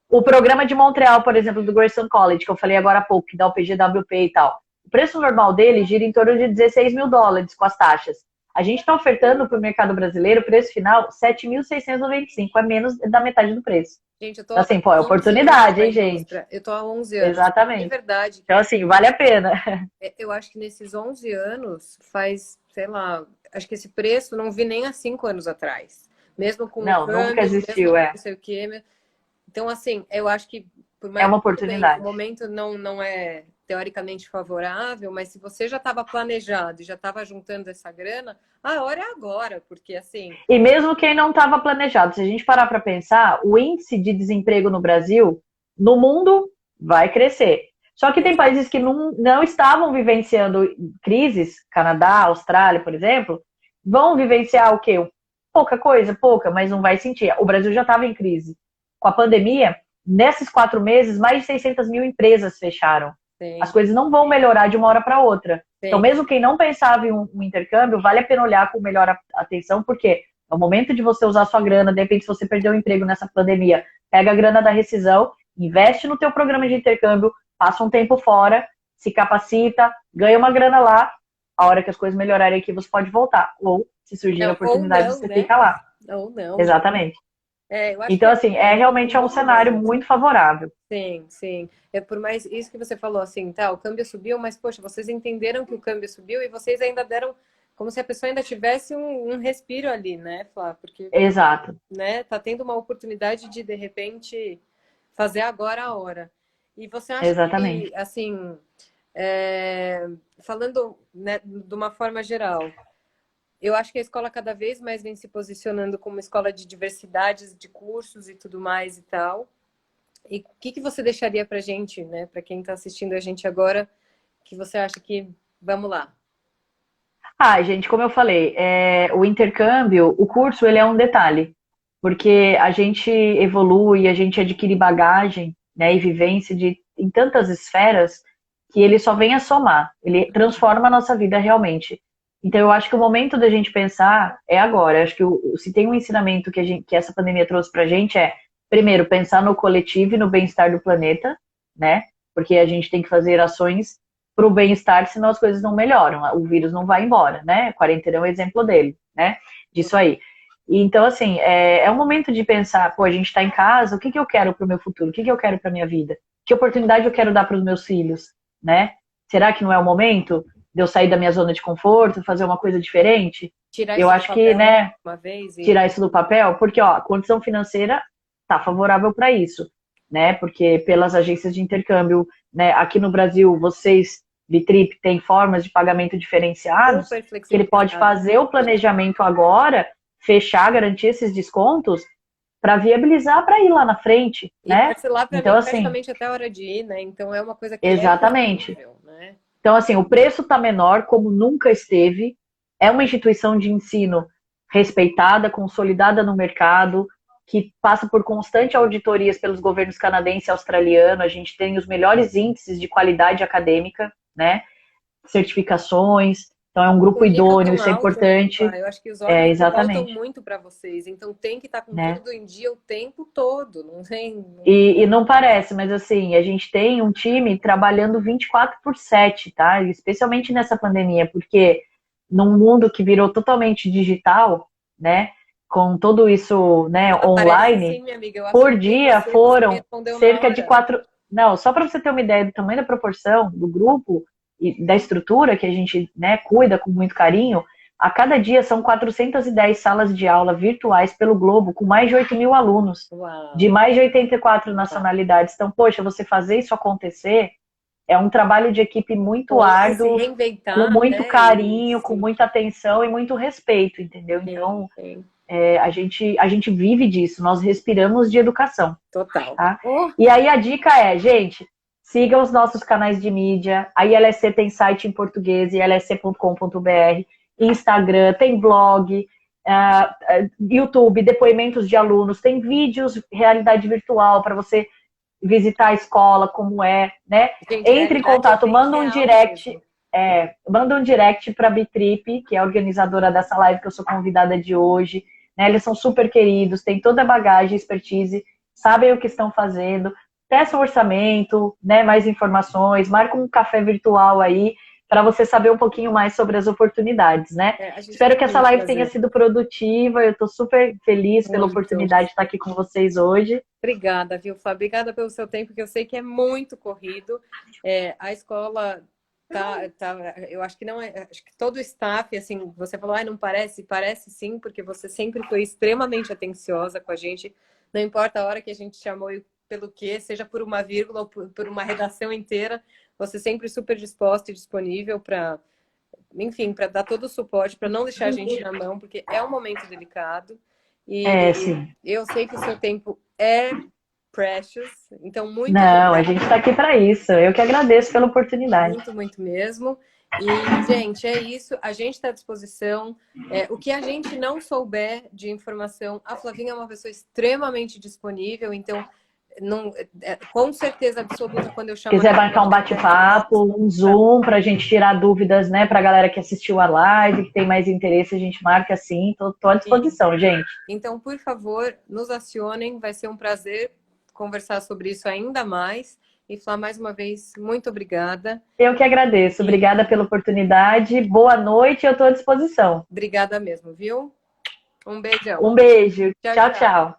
O programa de Montreal, por exemplo, do Grayson College, que eu falei agora há pouco, que dá o PGWP e tal. O preço normal dele gira em torno de $16 mil com as taxas. A gente está ofertando para o mercado brasileiro, o preço final, 7.695, é menos da metade do preço. Gente, eu tô assim, pô, é oportunidade, hein, gente? Eu tô há 11 anos. Exatamente. É verdade. Então, assim, vale a pena. Eu acho que nesses 11 anos faz, sei lá, acho que esse preço não vi nem há 5 anos atrás. Mesmo com não, nunca existiu, não sei o quê. Então, assim, eu acho que por mais é uma oportunidade. O momento não é teoricamente favorável, mas se você já estava planejado e já estava juntando essa grana, a hora é agora, porque assim... E mesmo quem não estava planejado, se a gente parar para pensar, o índice de desemprego no Brasil, no mundo, vai crescer. Só que tem países que não estavam vivenciando crises, Canadá, Austrália, por exemplo, vão vivenciar o quê? Pouca coisa, pouca, mas não vai sentir. O Brasil já estava em crise. Com a pandemia, nesses 4 meses, mais de 600 mil empresas fecharam. Sim. As coisas não vão melhorar de uma hora para outra. Sim. Então, mesmo quem não pensava em um intercâmbio, vale a pena olhar com melhor atenção, porque é o momento de você usar sua grana. De repente, se você perdeu o emprego nessa pandemia, pega a grana da rescisão, investe no teu programa de intercâmbio, passa um tempo fora, se capacita, ganha uma grana lá. A hora que as coisas melhorarem aqui, você pode voltar. Ou, se surgir a oportunidade, não, você né? fica lá. Ou não. Exatamente. Eu acho Então, que assim, realmente é um cenário muito favorável. Sim, sim. Por mais isso que você falou, assim, tá, o câmbio subiu, mas, poxa, vocês entenderam que o câmbio subiu e vocês ainda deram como se a pessoa ainda tivesse um respiro ali, né, Flá? Porque, Exato. né, tá tendo uma oportunidade de repente, fazer agora a hora. E você acha Exatamente. que, assim, falando, né, de uma forma geral, eu acho que a escola cada vez mais vem se posicionando como escola de diversidades de cursos e tudo mais e tal. E o que você deixaria para a gente, né, para quem está assistindo a gente agora, que você acha que... Vamos lá. Gente, como eu falei, o intercâmbio, o curso, ele é um detalhe. Porque a gente evolui, a gente adquire bagagem, né, e vivência em tantas esferas que ele só vem a somar. Ele transforma a nossa vida realmente. Então, eu acho que o momento da gente pensar é agora. Eu acho que se tem um ensinamento que essa pandemia trouxe pra gente primeiro, pensar no coletivo e no bem-estar do planeta, né? Porque a gente tem que fazer ações para o bem-estar, senão as coisas não melhoram. O vírus não vai embora, né? A quarentena é um exemplo dele, né? Disso aí. Então, assim, é um momento de pensar, pô, a gente está em casa, o que eu quero para o meu futuro? O que eu quero para minha vida? Que oportunidade eu quero dar para os meus filhos, né? Será que não é o momento de eu sair da minha zona de conforto, fazer uma coisa diferente? Eu acho que, né, uma vez tirar isso do papel, porque, ó, a condição financeira tá favorável para isso, né? Porque pelas agências de intercâmbio, né, aqui no Brasil, vocês, Bitrip, tem formas de pagamento diferenciados, que ele pode fazer o planejamento agora, fechar, garantir esses descontos para viabilizar para ir lá na frente, né? Parcelar para então, mim, assim, praticamente até a hora de ir, né? Então é uma coisa que exatamente. É possível, né? Então, assim, o preço está menor, como nunca esteve. É uma instituição de ensino respeitada, consolidada no mercado, que passa por constante auditorias pelos governos canadense e australiano. A gente tem os melhores índices de qualidade acadêmica, né? Certificações. Então, é um grupo idôneo, isso é importante. Eu acho que os órgãos exatamente. voltam muito para vocês. Então, tem que estar com né? tudo em dia o tempo todo. Não tem... E não parece, mas assim, a gente tem um time trabalhando 24/7, tá? Especialmente nessa pandemia, porque num mundo que virou totalmente digital, né? Com tudo isso, né, online, sim, minha amiga. por dia foram cerca de 4... Não, só para você ter uma ideia do tamanho da proporção do grupo e da estrutura que a gente, né, cuida com muito carinho, a cada dia são 410 salas de aula virtuais pelo globo, com mais de 8 mil alunos, de mais de 84 nacionalidades. Então, poxa, você fazer isso acontecer é um trabalho de equipe muito árduo, com muito carinho, com muita atenção e muito respeito, entendeu? Então, a gente vive disso, nós respiramos de educação. Total. Tá? E aí a dica gente, siga os nossos canais de mídia, a ILSC tem site em português, ilsc.com.br, Instagram, tem blog, YouTube, depoimentos de alunos, tem vídeos, realidade virtual para você visitar a escola, como né? Gente, entre em contato, manda um direct, manda um direct para a Bitrip, que é a organizadora dessa live que eu sou convidada de hoje, né? Eles são super queridos, têm toda a bagagem, expertise, sabem o que estão fazendo, peça um orçamento, né? Mais informações, marca um café virtual aí, para você saber um pouquinho mais sobre as oportunidades, né? Espero que essa live tenha sido produtiva, eu estou super feliz pela oportunidade de estar aqui com vocês hoje. Obrigada, viu, Flá? Obrigada pelo seu tempo, que eu sei que é muito corrido. A escola eu acho que não é, acho que todo o staff, assim, você falou, não parece? Parece sim, porque você sempre foi extremamente atenciosa com a gente, não importa a hora que a gente chamou e pelo quê, seja por uma vírgula ou por uma redação inteira, você sempre super disposta e disponível para, enfim, para dar todo o suporte, para não deixar a gente na mão, porque é um momento delicado. E Sim. eu sei que o seu tempo é precious, então muito Não, a obrigada. gente está aqui para isso. Eu que agradeço pela oportunidade. Muito, muito mesmo. E, gente, é isso. A gente está à disposição. O que a gente não souber de informação, a Flavinha é uma pessoa extremamente disponível, então, não, com certeza absoluta, quando eu Se chamo quiser ela, marcar um ela tiver resposta. bate-papo, um Zoom, para a gente tirar dúvidas, né, para a galera que assistiu a live, que tem mais interesse, a gente marca assim. Estou à disposição, gente. Então, por favor, nos acionem. Vai ser um prazer conversar sobre isso ainda mais. E, Flá, mais uma vez, muito obrigada. Eu que agradeço. Obrigada pela oportunidade. Boa noite, eu estou à disposição. Obrigada mesmo, viu? Um beijão. Um beijo. Tchau, Tchau, tchau. tchau.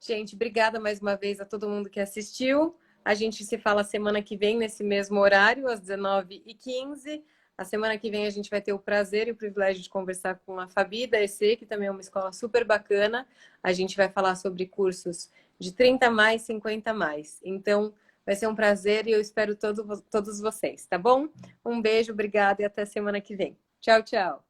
Gente, obrigada mais uma vez a todo mundo que assistiu. A gente se fala semana que vem, nesse mesmo horário, às 19h15. A semana que vem a gente vai ter o prazer e o privilégio de conversar com a Fabi da EC, que também é uma escola super bacana. A gente vai falar sobre cursos de 30 mais, 50 mais. Então, vai ser um prazer e eu espero todos vocês, tá bom? Um beijo, obrigada e até semana que vem. Tchau, tchau.